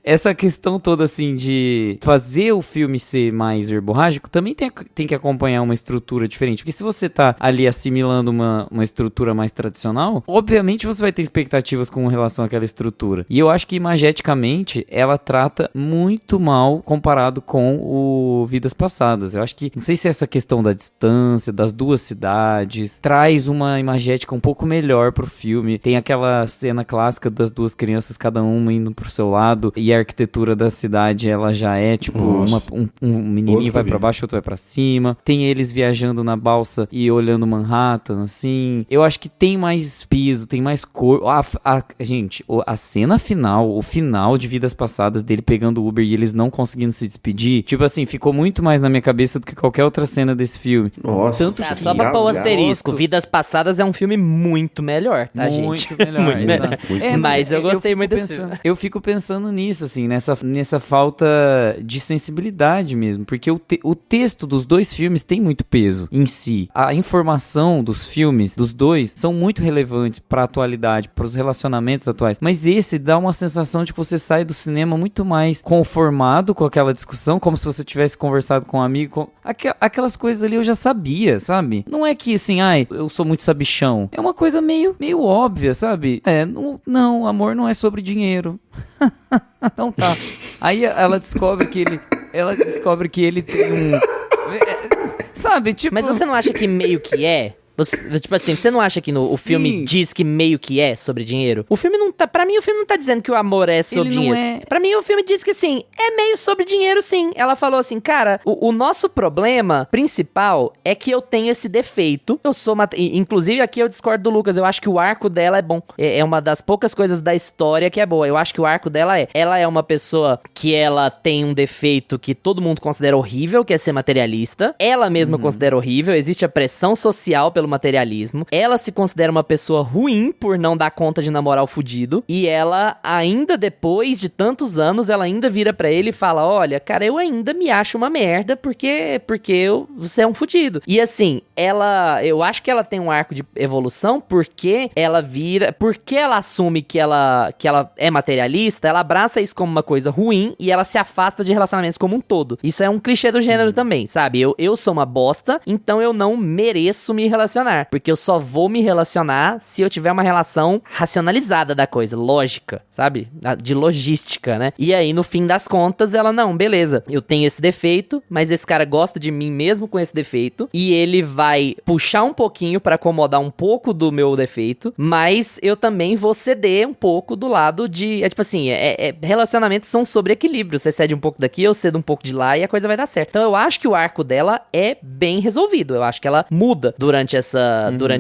essa questão toda, assim, de fazer o filme ser mais verborrágico, também tem que acompanhar uma estrutura diferente. Porque se você tá ali assimilando uma estrutura mais tradicional, obviamente você vai ter expectativas com relação àquela estrutura. E eu acho que, imageticamente, ela trata muito mal comparado com o Vidas Passadas. Eu acho que, não sei se essa questão da distância, das duas cidades, traz uma imagética um pouco melhor pro filme. Tem aquela cena clássica das duas crianças, cada uma indo pro seu lado, e a arquitetura da cidade, ela já é, tipo, um menininho vai pra baixo, outro vai pra cima. Tem eles viajando na balsa e olhando Manhattan, assim. Eu acho que tem mais piso, tem mais cor. Gente, a cena final, o final de Vidas Passadas dele pegando o Uber e eles não conseguindo se despedir, tipo assim, ficou muito mais na minha cabeça do que qualquer outra cena desse filme. Nossa, tanto só pra pôr o asterisco, Vidas Passadas é um filme muito melhor, tá, gente? Muito melhor. Muito melhor. Mas eu gostei muito desse filme. Eu fico pensando nisso, assim, nessa falta de sensibilidade mesmo, porque o texto dos dois filmes tem muito peso em si. A informação dos filmes, dos dois, são muito relevantes pra atualidade, pros relacionamentos atuais, mas esse dá uma sensação de que você sai do cinema muito mais conformado com aquela discussão, como se você tivesse conversado com um amigo, aquelas coisas ali eu já sabia, sabe? Não é que assim, eu sou muito sabichão, é uma coisa meio óbvia, sabe? Não, amor não é sobre dinheiro. Então tá. Aí ela descobre que ele tem um... Sabe, tipo... Mas você não acha que meio que é? Tipo assim, você não acha que o filme diz que meio que é sobre dinheiro? O filme não tá... Pra mim, o filme não tá dizendo que o amor é sobre dinheiro. Pra mim, o filme diz que, assim, é meio sobre dinheiro, sim. Ela falou assim, cara, o nosso problema principal é que eu tenho esse defeito. Eu sou inclusive, aqui eu discordo do Lucas. Eu acho que o arco dela é bom. É uma das poucas coisas da história que é boa. Eu acho que o arco dela ela é uma pessoa que ela tem um defeito que todo mundo considera horrível, que é ser materialista. Ela mesma considera horrível. Existe a pressão social pelo materialismo. Ela se considera uma pessoa ruim por não dar conta de namorar o fudido. E ela, ainda depois de tantos anos, ela ainda vira pra ele e fala, olha, cara, eu ainda me acho uma merda porque você é um fudido. E assim, eu acho que ela tem um arco de evolução porque ela assume que ela é materialista, ela abraça isso como uma coisa ruim e ela se afasta de relacionamentos como um todo. Isso é um clichê do gênero também, sabe? Eu sou uma bosta, então eu não mereço me relacionar, porque eu só vou me relacionar se eu tiver uma relação racionalizada da coisa, lógica, sabe? De logística, né? E aí, no fim das contas, ela, não, beleza, eu tenho esse defeito, mas esse cara gosta de mim mesmo com esse defeito, e ele vai puxar um pouquinho pra acomodar um pouco do meu defeito, mas eu também vou ceder um pouco do lado de... tipo assim, relacionamentos são sobre equilíbrio, você cede um pouco daqui, eu cedo um pouco de lá, e a coisa vai dar certo. Então eu acho que o arco dela é bem resolvido, eu acho que ela muda durante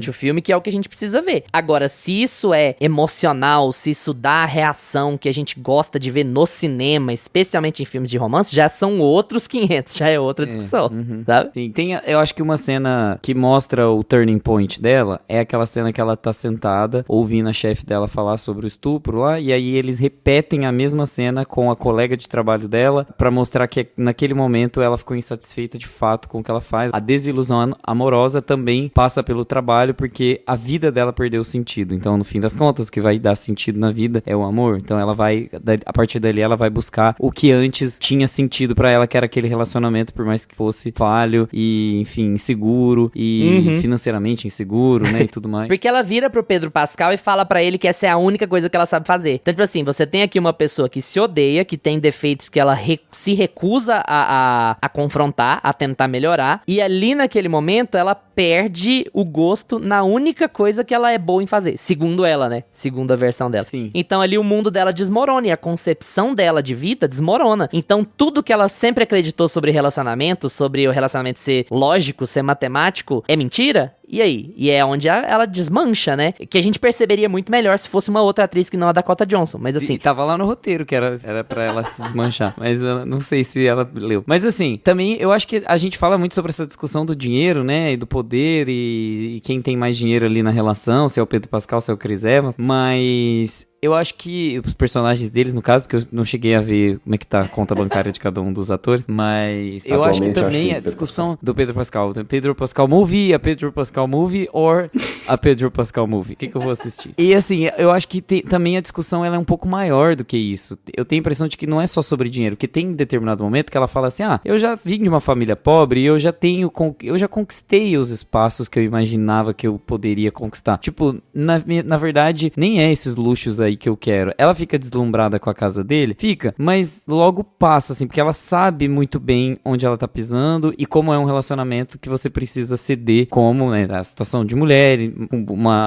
o filme, que é o que a gente precisa ver. Agora, se isso é emocional, se isso dá a reação que a gente gosta de ver no cinema, especialmente em filmes de romance, já são outros 500, já é outra discussão, sabe? Sim, eu acho que uma cena que mostra o turning point dela é aquela cena que ela tá sentada, ouvindo a chefe dela falar sobre o estupro lá, e aí eles repetem a mesma cena com a colega de trabalho dela, pra mostrar que naquele momento ela ficou insatisfeita de fato com o que ela faz. A desilusão amorosa também passa pelo trabalho, porque a vida dela perdeu sentido. Então, no fim das contas, o que vai dar sentido na vida é o amor. Então, ela vai, a partir dali, ela vai buscar o que antes tinha sentido pra ela, que era aquele relacionamento, por mais que fosse falho e, enfim, inseguro e financeiramente inseguro, né, e tudo mais. Porque ela vira pro Pedro Pascal e fala pra ele que essa é a única coisa que ela sabe fazer. Então, tipo assim, você tem aqui uma pessoa que se odeia, que tem defeitos que ela se recusa a confrontar, a tentar melhorar, e ali naquele momento ela perde o gosto na única coisa que ela é boa em fazer, segundo ela, né? Segundo a versão dela. Sim. Então ali o mundo dela desmorona e a concepção dela de vida desmorona. Então tudo que ela sempre acreditou sobre relacionamento, sobre o relacionamento ser lógico, ser matemático, é mentira? E aí? E é onde ela desmancha, né? Que a gente perceberia muito melhor se fosse uma outra atriz que não a Dakota Johnson. Mas assim... E tava lá no roteiro que era pra ela se desmanchar. Mas eu não sei se ela leu. Mas assim, também eu acho que a gente fala muito sobre essa discussão do dinheiro, né? E do poder e quem tem mais dinheiro ali na relação, se é o Pedro Pascal, se é o Chris Evans. Mas... eu acho que os personagens deles, no caso, porque eu não cheguei a ver como é que tá a conta bancária de cada um dos atores, mas eu acho que também a discussão do Pedro Pascal, Pedro Pascal Movie, a Pedro Pascal Movie or a Pedro Pascal Movie, o que eu vou assistir? E assim, eu acho que também a discussão ela é um pouco maior do que isso. Eu tenho a impressão de que não é só sobre dinheiro, que tem determinado momento que ela fala assim, eu já vim de uma família pobre e eu já conquistei os espaços que eu imaginava que eu poderia conquistar. Tipo, na verdade, nem é esses luxos aí que eu quero. Ela fica deslumbrada com a casa dele? Fica, mas logo passa, assim, porque ela sabe muito bem onde ela tá pisando e como é um relacionamento que você precisa ceder, como, né, a situação de mulher,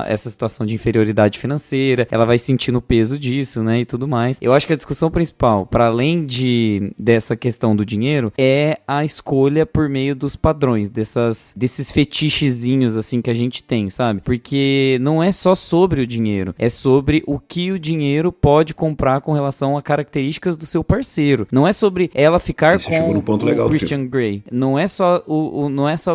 essa situação de inferioridade financeira, ela vai sentindo o peso disso, né, e tudo mais. Eu acho que a discussão principal, para além dessa questão do dinheiro, é a escolha por meio dos padrões, desses fetichezinhos, assim, que a gente tem, sabe? Porque não é só sobre o dinheiro, é sobre o que o dinheiro pode comprar com relação a características do seu parceiro. Não é sobre ela ficar com o Christian Grey. Não é só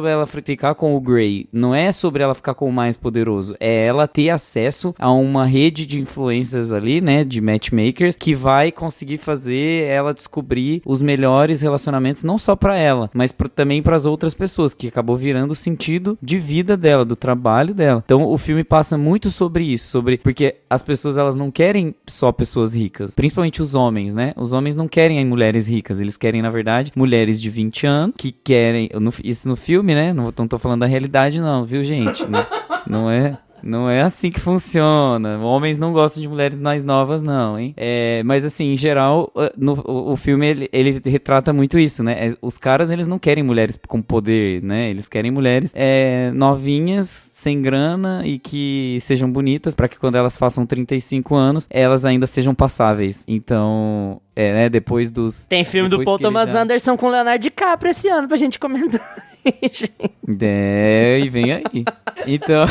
ela ficar com o Grey. Não é sobre ela ficar com o mais poderoso. É ela ter acesso a uma rede de influências ali, né, de matchmakers, que vai conseguir fazer ela descobrir os melhores relacionamentos, não só pra ela, mas também pras outras pessoas, que acabou virando o sentido de vida dela, do trabalho dela. Então o filme passa muito sobre isso, porque as pessoas, elas não querem só pessoas ricas, principalmente os homens, né? Os homens não querem mulheres ricas, eles querem, na verdade, mulheres de 20 anos, que querem, isso no filme, né? Não tô falando da realidade não, viu, gente? Não é... Não é assim que funciona. Homens não gostam de mulheres mais novas, não, hein? Mas assim, em geral, o filme, ele retrata muito isso, né? Os caras, eles não querem mulheres com poder, né? Eles querem mulheres novinhas, sem grana e que sejam bonitas pra que quando elas façam 35 anos, elas ainda sejam passáveis. Então, né, depois dos... Tem filme do Paul Thomas Anderson com Leonardo DiCaprio esse ano pra gente comentar. E vem aí. Então...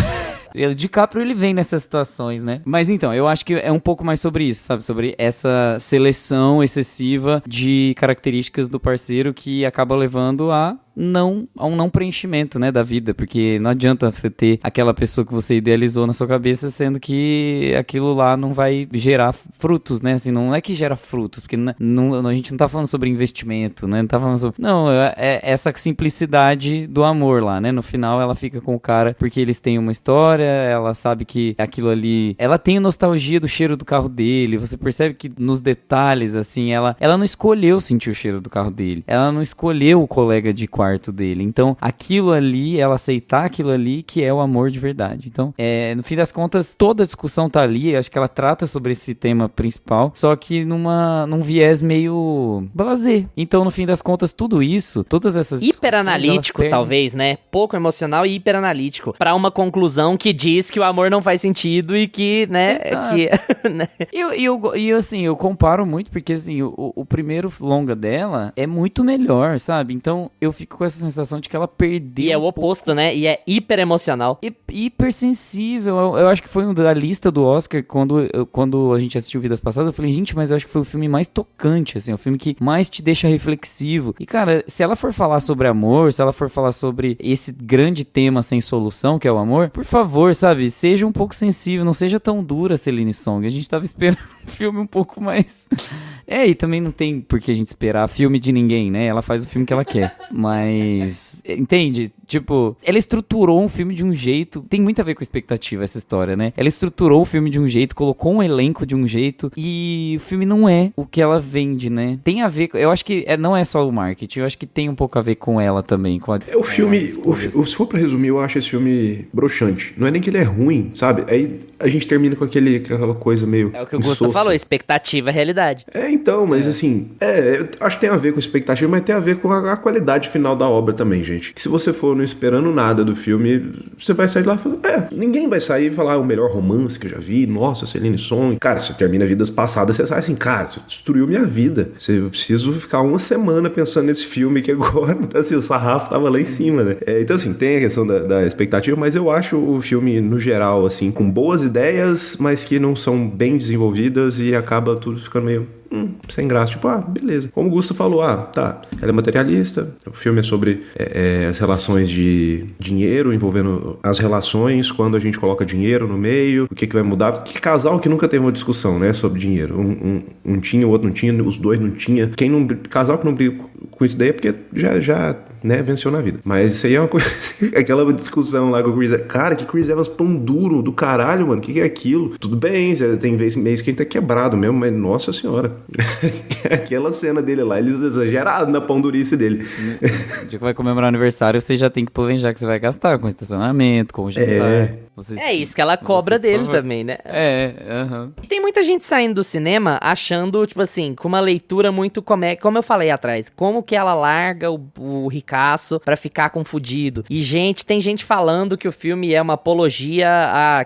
O DiCaprio, ele vem nessas situações, né? Mas então, eu acho que é um pouco mais sobre isso, sabe? Sobre essa seleção excessiva de características do parceiro que acaba levando a um não preenchimento, né, da vida, porque não adianta você ter aquela pessoa que você idealizou na sua cabeça, sendo que aquilo lá não vai gerar frutos, né, assim, não é que gera frutos, porque a gente não tá falando sobre investimento, né, não tá falando sobre... Não, é essa simplicidade do amor lá, né, no final ela fica com o cara porque eles têm uma história, ela sabe que aquilo ali... Ela tem nostalgia do cheiro do carro dele, você percebe que nos detalhes, assim, ela não escolheu sentir o cheiro do carro dele, ela não escolheu o colega de quarto dele. Então, aquilo ali, ela aceitar aquilo ali que é o amor de verdade. Então, no fim das contas, toda a discussão tá ali, acho que ela trata sobre esse tema principal, só que num viés meio blasé. Então, no fim das contas, tudo isso, todas essas hiperanalítico, talvez, né? Pouco emocional e hiperanalítico, pra uma conclusão que diz que o amor não faz sentido e que, né, né? E assim, eu comparo muito, porque assim, o primeiro longa dela é muito melhor, sabe? Então, eu fico com essa sensação de que ela perdeu. E é o oposto, né? E é hiper emocional. Hipersensível. Eu acho que foi um da lista do Oscar, quando a gente assistiu Vidas Passadas, eu falei, gente, mas eu acho que foi o filme mais tocante, assim, o filme que mais te deixa reflexivo. E, cara, se ela for falar sobre amor, se ela for falar sobre esse grande tema sem solução, que é o amor, por favor, sabe, seja um pouco sensível, não seja tão dura, Celine Song. A gente tava esperando um filme um pouco mais... E também não tem por que a gente esperar filme de ninguém, né? Ela faz o filme que ela quer. Mas, entende? Tipo, ela estruturou um filme de um jeito... Tem muito a ver com expectativa essa história, né? Ela estruturou o filme de um jeito, colocou um elenco de um jeito e o filme não é o que ela vende, né? Tem a ver... Eu acho que não é só o marketing, eu acho que tem um pouco a ver com ela também. O filme... se for pra resumir, eu acho esse filme broxante. Não é nem que ele é ruim, sabe? Aí a gente termina com aquela coisa meio... É o que o Gustavo falou, expectativa é realidade. Então, mas assim... eu acho que tem a ver com expectativa, mas tem a ver com a qualidade final da obra também, gente. Que se você for não esperando nada do filme, você vai sair de lá e falar... ninguém vai sair e falar o melhor romance que eu já vi, nossa, Celine Song. Cara, você termina Vidas Passadas, você sai assim, cara, você destruiu minha vida. Eu preciso ficar uma semana pensando nesse filme que agora, assim, o sarrafo tava lá em cima, né? Então, assim, tem a questão da expectativa, mas eu acho o filme, no geral, assim, com boas ideias, mas que não são bem desenvolvidas e acaba tudo ficando meio... sem graça, tipo, beleza. Como o Gusto falou, tá, ela é materialista, o filme é sobre as relações de dinheiro, envolvendo as relações, quando a gente coloca dinheiro no meio, o que vai mudar, que casal que nunca teve uma discussão, né, sobre dinheiro, um tinha, o outro não tinha, os dois não tinha, casal que não briga com isso daí é porque já né, venceu na vida. Mas isso aí é uma coisa, aquela discussão lá com o Chris Evans, cara, que Chris Evans pão duro do caralho, mano, o que é aquilo? Tudo bem, tem mês que ele tá quebrado mesmo, mas nossa senhora, aquela cena dele lá, eles exageraram na pão durice dele. O dia que vai comemorar o aniversário, você já tem que planejar que você vai gastar com estacionamento, com jantar. É isso que ela cobra dele também, né? E tem muita gente saindo do cinema achando, tipo assim, com uma leitura muito como eu falei atrás, como que ela larga o ricaço pra ficar com o fudido. E tem gente falando que o filme é uma apologia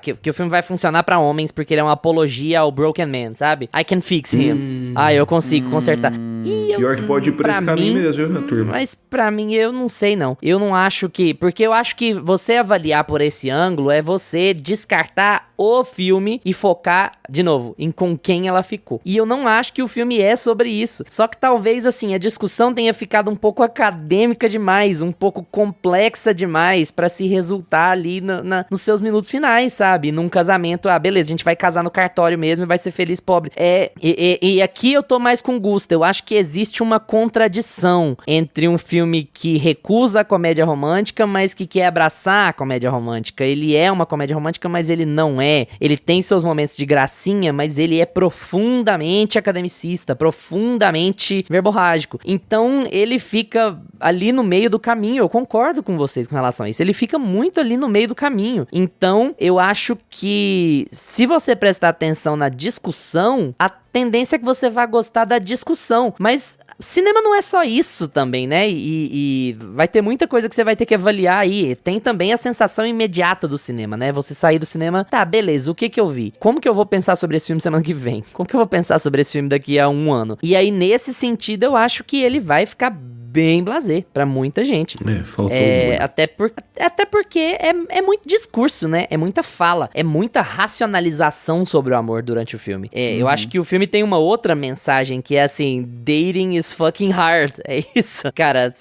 que o filme vai funcionar pra homens porque ele é uma apologia ao broken man, sabe? I can fix him. Eu consigo consertar. Pior que pode ir por esse caminho mesmo, viu, turma? Mas pra mim, eu não sei não. Eu não acho que... Porque eu acho que você avaliar por esse ângulo é você descartar o filme e focar, de novo, em com quem ela ficou. E eu não acho que o filme é sobre isso. Só que talvez, assim, a discussão tenha ficado um pouco acadêmica demais, um pouco complexa demais pra se resultar ali nos seus minutos finais, sabe? Num casamento, beleza, a gente vai casar no cartório mesmo e vai ser feliz pobre. E aqui eu tô mais com gosto. Eu acho que existe uma contradição entre um filme que recusa a comédia romântica, mas que quer abraçar a comédia romântica. Ele é uma comédia romântica, mas ele não é. Ele tem seus momentos de gracinha, gracinha, mas ele é profundamente academicista, profundamente verborrágico. Então, ele fica ali no meio do caminho. Eu concordo com vocês com relação a isso. Ele fica muito ali no meio do caminho. Então, eu acho que se você prestar atenção na discussão, a tendência é que você vai gostar da discussão. Mas cinema não é só isso também, né? E vai ter muita coisa que você vai ter que avaliar aí. Tem também a sensação imediata do cinema, né? Você sair do cinema, tá, beleza, o que eu vi? Como que eu vou pensar sobre esse filme semana que vem? Como que eu vou pensar sobre esse filme daqui a um ano? E aí, nesse sentido, eu acho que ele vai ficar bem blasé pra muita gente. Faltou muito. Até porque é muito discurso, né? É muita fala, é muita racionalização sobre o amor durante o filme. Eu acho que o filme tem uma outra mensagem que é assim, dating is fucking hard. É isso. Cara,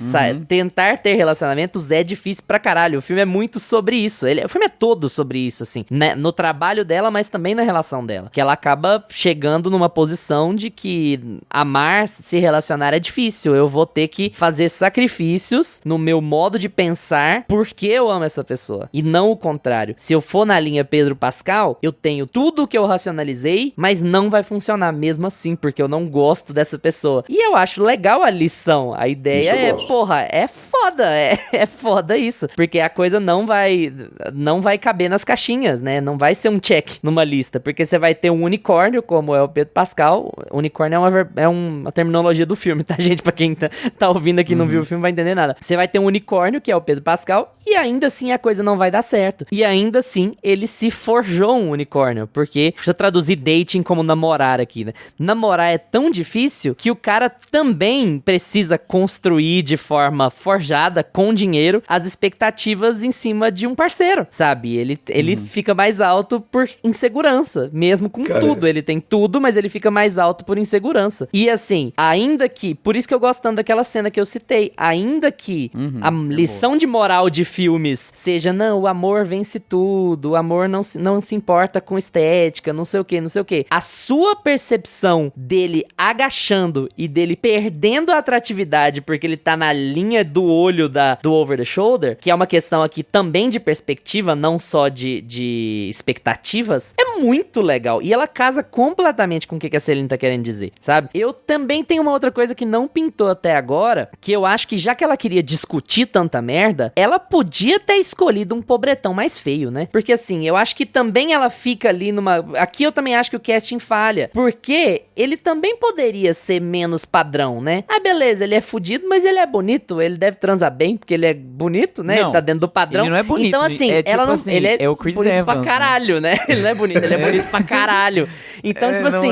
tentar ter relacionamentos é difícil pra caralho. O filme é muito sobre isso. O filme é todo sobre isso, assim, né? No trabalho dela, mas também na relação dela. Que ela acaba chegando numa posição de que amar, se relacionar é difícil. Eu vou ter que fazer sacrifícios no meu modo de pensar porque eu amo essa pessoa. E não o contrário. Se eu for na linha Pedro Pascal, eu tenho tudo que eu racionalizei, mas não vai funcionar mesmo assim, porque eu não gosto dessa pessoa. E eu acho legal a lição. A ideia é foda. É foda isso. Porque a coisa não vai caber nas caixinhas, né? Não vai ser um check numa lista. Porque você vai ter um unicórnio, como é o Pedro Pascal. Unicórnio é uma terminologia do filme, tá, gente? Pra quem tá ouvindo aqui e não viu o filme, vai entender nada. Você vai ter um unicórnio, que é o Pedro Pascal, e ainda assim a coisa não vai dar certo. E ainda assim, ele se forjou um unicórnio. Porque, deixa eu traduzir dating como namorar aqui, né? Namorar é tão difícil que o cara também precisa construir de forma forjada, com dinheiro, as expectativas em cima de um parceiro, sabe? Ele fica mais alto por insegurança, mesmo com tudo. Ele tem tudo, mas ele fica mais alto por insegurança. E assim, ainda que, por isso que eu gosto tanto daquela cena que eu citei, ainda que a lição de moral de filmes seja, não, o amor vence tudo, o amor não se importa com estética, não sei o que, a sua percepção dele agachando e dele perdendo a atratividade porque ele tá na linha do olho do over the shoulder, que é uma questão aqui também de perspectiva, não só de expectativas, é muito legal. E ela casa completamente com o que a Celine tá querendo dizer, sabe? Eu também tenho uma outra coisa que não pintou até agora, que eu acho que já que ela queria discutir tanta merda, ela podia ter escolhido um pobretão mais feio, né? Porque assim, eu acho que também ela fica ali numa... Aqui eu também acho que o casting falha, porque ele também poderia ser menos padrão, né? Ah, beleza, ele é fudido, mas ele é bonito, ele deve transar bem, porque ele é bonito, né? Não, ele tá dentro do padrão. Ele não é bonito. Então assim, tipo ela não... assim, ele é o Chris bonito Evans, pra caralho, né? Ele não é bonito, ele é bonito pra caralho. Então, tipo assim,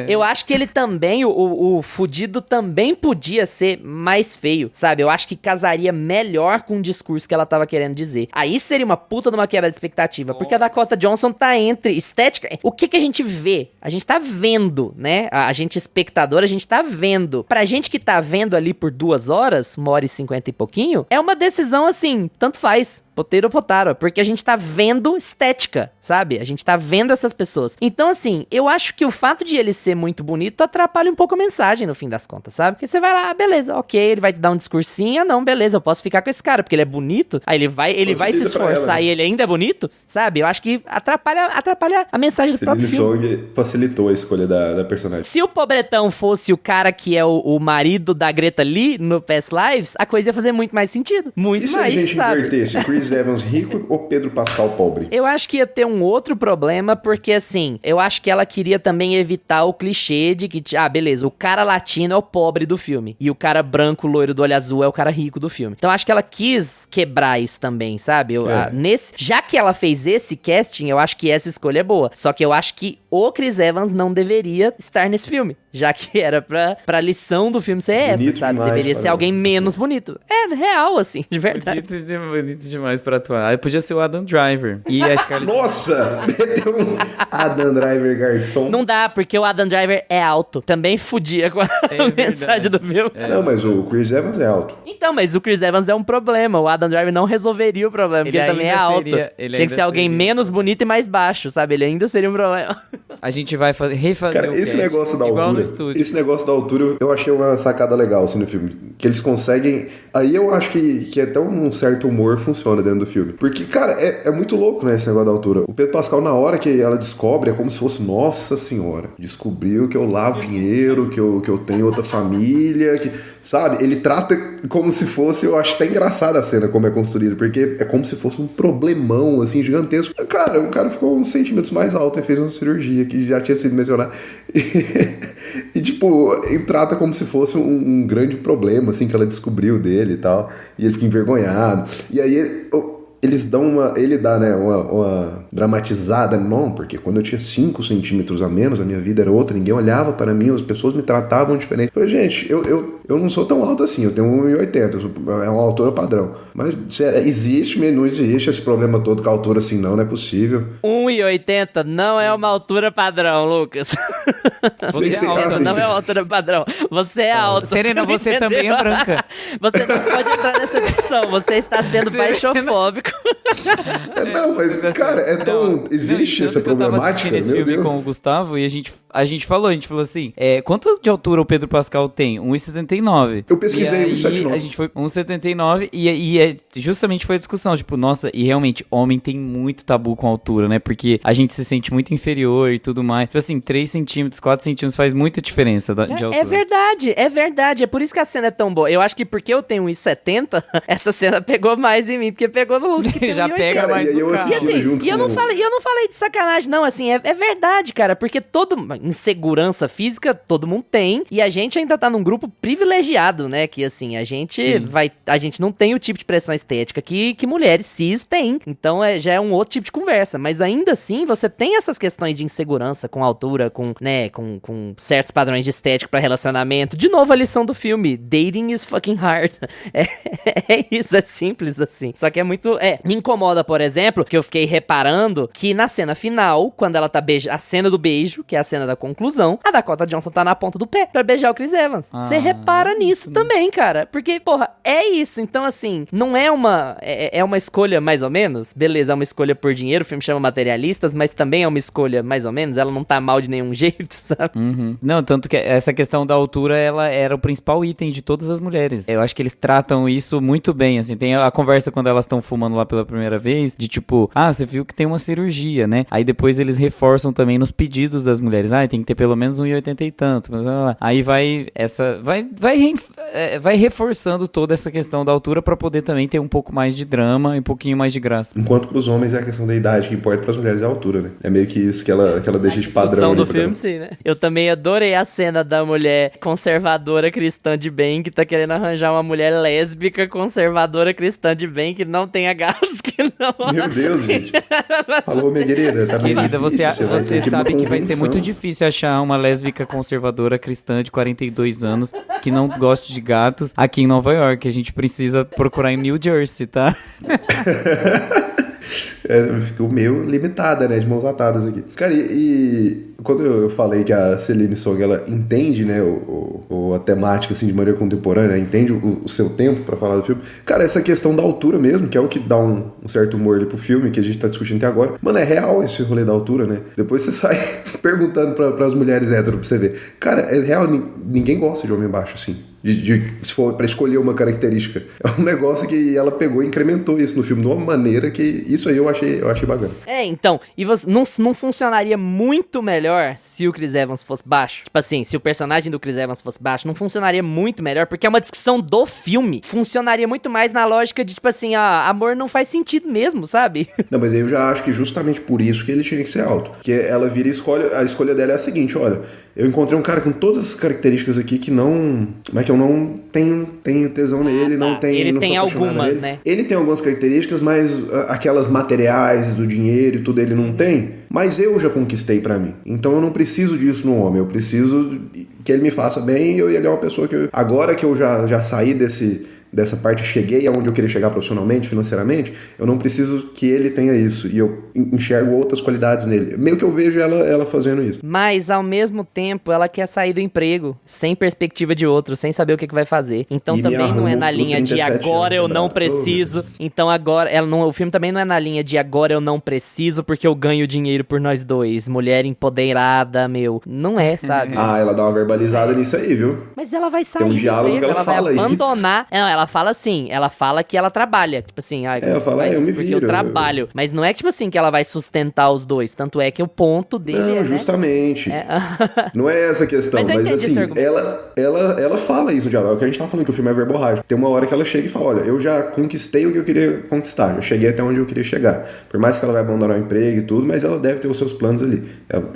eu acho que ele também, o fudido também podia ser mais feio, sabe? Eu acho que casaria melhor com o discurso que ela tava querendo dizer. Aí seria uma puta de uma quebra de expectativa, porque a Dakota Johnson tá entre estética... O que a gente vê? A gente tá vendo, né? A gente espectador, a gente tá vendo. Pra gente que tá vendo ali por 2 horas, 1h50 e pouquinho, é uma decisão assim, tanto faz. Poteiro ou potaro, porque a gente tá vendo estética, sabe? A gente tá vendo essas pessoas. Então, assim, eu acho que o fato de ele ser muito bonito atrapalha um pouco a mensagem, no fim das contas, sabe? Porque você vai lá, beleza, ok, ele vai te dar um discursinho, ah, não, beleza, eu posso ficar com esse cara, porque ele é bonito, aí ele vai se esforçar e ele ainda é bonito, sabe? Eu acho que atrapalha a mensagem do próprio filme. Song facilitou a escolha da personagem. Se o pobretão fosse o cara que é o marido da Greta Lee no Past Lives, a coisa ia fazer muito mais sentido. Muito mais, sabe? E se a gente sabe? invertesse Chris Evans rico ou Pedro Pascal pobre? Eu acho que ia ter um outro problema, porque assim, eu acho que ela queria também evitar o clichê de que, beleza, o cara latino é o pobre do filme, e o cara branco, loiro do olho azul é o cara rico do filme. Então acho que ela quis quebrar isso também, sabe? Já que ela fez esse casting, eu acho que essa escolha é boa. Só que eu acho que o Chris Evans não deveria estar nesse filme, já que era pra lição do filme ser essa, bonito sabe? Demais, deveria ser alguém menos bonito. É real, assim, de verdade. Bonito demais pra atuar. Podia ser o Adam Driver. E a Scarlett... Nossa! Meteu um Adam Driver garçom. Não dá, porque o Adam Driver é alto. Também fudia com a mensagem do filme. Não, mas o Chris Evans é alto. Então, mas o Chris Evans é um problema. O Adam Driver não resolveria o problema, porque ele também é alto. Tinha que ser alguém menos bonito e mais baixo, sabe? Ele ainda seria um problema. A gente vai refazer Cara, esse negócio da igual altura, no estúdio. esse negócio da altura eu achei uma sacada legal assim no filme. que eles conseguem... Aí eu acho que até um certo humor funciona dentro do filme. Porque, cara, é muito louco, né, esse negócio da altura. O Pedro Pascal, na hora que ela descobre, é como se fosse, nossa senhora, descobriu que eu lavo dinheiro, que eu tenho outra família, que... Sabe? Ele trata como se fosse... Eu acho até engraçada a cena como é construída, porque é como se fosse um problemão, assim, gigantesco. Cara, o cara ficou uns sentimentos mais altos e fez uma cirurgia que já tinha sido mencionada. E tipo, ele trata como se fosse um grande problema, assim, que ela descobriu dele e tal. E ele fica envergonhado. E aí ele dá, né, uma dramatizada, não, porque quando eu tinha 5 centímetros a menos, a minha vida era outra, ninguém olhava para mim, as pessoas me tratavam diferente. Eu falei, gente, eu não sou tão alto assim, eu tenho 1,80, é uma altura padrão. Mas não existe esse problema todo com a altura assim, não é possível. 1,80 não é uma altura padrão, Lucas. Você é alto, não é uma altura padrão. Você é alto. Serena, você também é branca. Você não pode entrar nessa discussão, você está sendo baixofóbico. Não, mas, cara, existe essa problemática, esse meu filme Deus. com o Gustavo e a gente falou assim, quanto de altura o Pedro Pascal tem? 1,79. Eu pesquisei 1,79. A gente foi 1,79 e justamente foi a discussão, tipo, nossa, e realmente, homem tem muito tabu com a altura, né? Porque a gente se sente muito inferior e tudo mais. Tipo assim, 3 centímetros, 4 centímetros faz muita diferença de altura. É verdade. É por isso que a cena é tão boa. Eu acho que porque eu tenho 1,70, essa cena pegou mais em mim do que pegou no Lucas, que tem Já 1,80. pega Cara, mais e aí eu no carro. assisti junto Eu não falei de sacanagem, não, assim, é verdade, cara, porque insegurança física todo mundo tem, e a gente ainda tá num grupo privilegiado, né, que assim, a gente não tem o tipo de pressão estética que mulheres cis têm, então já é um outro tipo de conversa, mas ainda assim, você tem essas questões de insegurança com altura, com certos padrões de estética pra relacionamento. De novo a lição do filme, dating is fucking hard. É isso, é simples assim, só que é muito... me incomoda, por exemplo, que eu fiquei reparando que na cena final, quando ela tá a cena do beijo, que é a cena da conclusão, a Dakota Johnson tá na ponta do pé pra beijar o Chris Evans. Você repara nisso também, cara. Porque, porra, é isso. Então, assim, não é uma... É uma escolha mais ou menos. Beleza, é uma escolha por dinheiro, o filme chama Materialistas, mas também é uma escolha mais ou menos. Ela não tá mal de nenhum jeito, sabe? Uhum. Não, tanto que essa questão da altura, ela era o principal item de todas as mulheres. Eu acho que eles tratam isso muito bem, assim. Tem a conversa quando elas estão fumando lá pela primeira vez, de tipo, você viu que tem uma cirurgia, né? Aí depois eles reforçam também nos pedidos das mulheres. Tem que ter pelo menos 1,80 e tanto. Aí vai reforçando toda essa questão da altura pra poder também ter um pouco mais de drama e um pouquinho mais de graça. Enquanto pros homens é a questão da idade, que importa pras mulheres é a altura, né? É meio que isso que ela deixa de padrão. A discussão do filme, sim, né? Eu também adorei a cena da mulher conservadora cristã de bem que tá querendo arranjar uma mulher lésbica conservadora cristã de bem que não tenha gatos, que não... Meu Deus, gente. Falou, minha querida. Tá meio Querida, difícil, você sabe que vai ser muito convenção. difícil achar uma lésbica conservadora cristã de 42 anos que não goste de gatos aqui em Nova York. A gente precisa procurar em New Jersey, tá? Ficou meio limitada, né? De mãos atadas aqui. Cara, e quando eu falei que a Celine Song, ela entende, né, a temática, assim, de maneira contemporânea, entende o seu tempo pra falar do filme. Cara, essa questão da altura mesmo, que é o que dá um certo humor ali pro filme, que a gente tá discutindo até agora. Mano, é real esse rolê da altura, né? Depois você sai perguntando pras mulheres héteros pra você ver. Cara, é real, ninguém gosta de homem baixo, assim. Se for pra escolher uma característica. É um negócio que ela pegou e incrementou isso no filme de uma maneira que... Isso aí eu achei bacana. Então, e você, não funcionaria muito melhor se o Chris Evans fosse baixo? Tipo assim, se o personagem do Chris Evans fosse baixo, não funcionaria muito melhor, porque é uma discussão do filme. Funcionaria muito mais na lógica de, tipo assim, amor não faz sentido mesmo, sabe? Não, mas aí eu já acho que justamente por isso que ele tinha que ser alto. Que ela vira e escolhe... A escolha dela é a seguinte, olha... Eu encontrei um cara com todas as características aqui que não... Como é que eu não tenho tesão nele, não tenho... Ele não tem sou apaixonado algumas, nele. né? Ele tem algumas características, mas aquelas materiais do dinheiro e tudo ele não tem. Mas eu já conquistei pra mim. Então eu não preciso disso no homem. Eu preciso que ele me faça bem e ele é uma pessoa que... Agora que eu já saí dessa parte, cheguei aonde eu queria chegar profissionalmente, financeiramente, eu não preciso que ele tenha isso. E eu enxergo outras qualidades nele. Meio que eu vejo ela fazendo isso. Mas, ao mesmo tempo, ela quer sair do emprego, sem perspectiva de outro, sem saber o que vai fazer. Então, também não é na linha de agora eu não preciso. Então, agora... o filme também não é na linha de agora eu não preciso porque eu ganho dinheiro por nós dois. Mulher empoderada, meu. Não é, sabe? Ela dá uma verbalizada nisso aí, viu? Mas ela vai sair Tem um diálogo que ela fala vai abandonar. isso. Não, ela fala assim, ela fala que ela trabalha. Tipo assim, ela fala, eu me porque viro. eu trabalho. Mas não é tipo assim que ela vai sustentar os dois. Tanto é que o ponto dele não, justamente. Não é essa a questão. Mas assim, ela fala isso no diálogo. É o que a gente tá falando, que o filme é verborrágico. Tem uma hora que ela chega e fala, olha, eu já conquistei o que eu queria conquistar. Eu cheguei até onde eu queria chegar. Por mais que ela vai abandonar o emprego e tudo, mas ela deve ter os seus planos ali.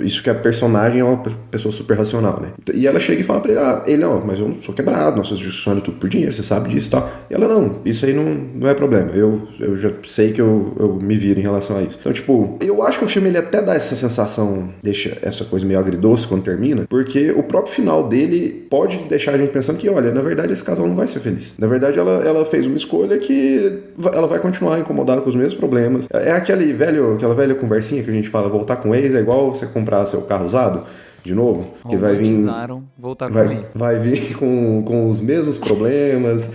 Isso que a personagem é uma pessoa super racional, né? E ela chega e fala pra ele, não, mas eu não sou quebrado, nossas discussões tudo por dinheiro, você sabe disso e tal. E ela, não, isso aí não é problema. Eu já sei que eu me viro em relação a isso. Então, tipo, eu acho que o filme ele até dá essa sensação, deixa essa coisa meio agridoce quando termina, porque o próprio final dele pode deixar a gente pensando que, olha, na verdade esse casal não vai ser feliz. Na verdade ela fez uma escolha que ela vai continuar incomodada com os mesmos problemas. É aquela velha conversinha que a gente fala, voltar com ex é igual você comprar seu carro usado de novo, que vai vir vai vir com os mesmos problemas.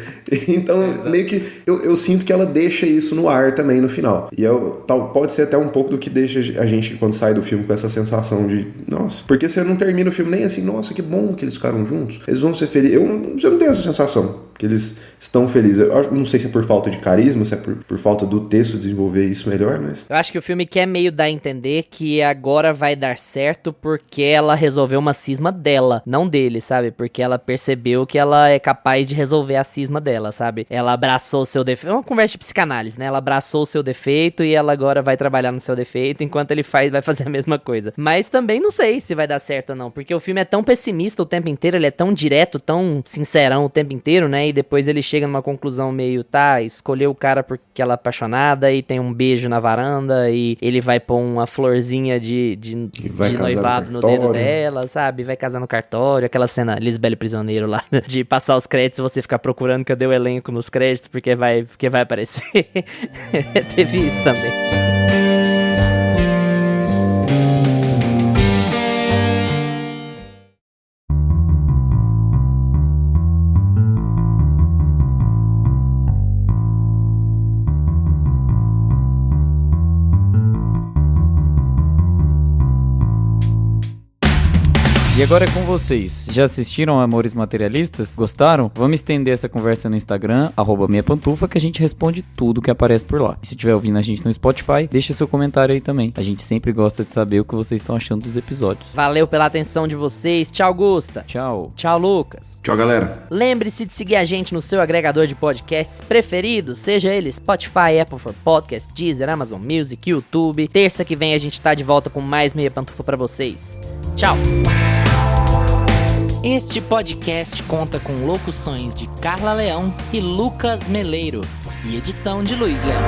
Então, meio que eu sinto que ela deixa isso no ar também no final. E pode ser até um pouco do que deixa a gente, quando sai do filme, com essa sensação de, nossa, porque você não termina o filme nem assim, nossa, que bom que eles ficaram juntos, eles vão ser felizes. Eu não tenho essa sensação que eles estão felizes. Eu não sei se é por falta de carisma, se é por falta do texto desenvolver isso melhor, mas... Eu acho que o filme quer meio dar a entender que agora vai dar certo porque ela resolveu uma cisma dela, não dele, sabe? Porque ela percebeu que ela é capaz de resolver a cisma dela, sabe? Ela abraçou o seu defeito. É uma conversa de psicanálise, né? Ela abraçou o seu defeito e ela agora vai trabalhar no seu defeito, enquanto ele vai fazer a mesma coisa. Mas também não sei se vai dar certo ou não, porque o filme é tão pessimista o tempo inteiro, ele é tão direto, tão sincerão o tempo inteiro, né? E depois ele chega numa conclusão meio, escolheu o cara porque ela é apaixonada e tem um beijo na varanda e ele vai pôr uma florzinha de noivado no dedo dela, sabe? Vai casar no cartório, aquela cena Lisbela Prisioneiro lá, de passar os créditos e você ficar procurando cadê o elenco nos créditos porque vai aparecer. Teve isso também. E agora é com vocês. Já assistiram Amores Materialistas? Gostaram? Vamos estender essa conversa no Instagram, @meiapantufa, que a gente responde tudo que aparece por lá. E se estiver ouvindo a gente no Spotify, deixa seu comentário aí também. A gente sempre gosta de saber o que vocês estão achando dos episódios. Valeu pela atenção de vocês. Tchau, Gusta. Tchau. Tchau, Lucas. Tchau, galera. Lembre-se de seguir a gente no seu agregador de podcasts preferido, seja ele Spotify, Apple for Podcast, Deezer, Amazon Music, YouTube. Terça que vem a gente tá de volta com mais Meia Pantufa pra vocês. Tchau. Este podcast conta com locuções de Carla Leão e Lucas Meleiro e edição de Luiz Leão.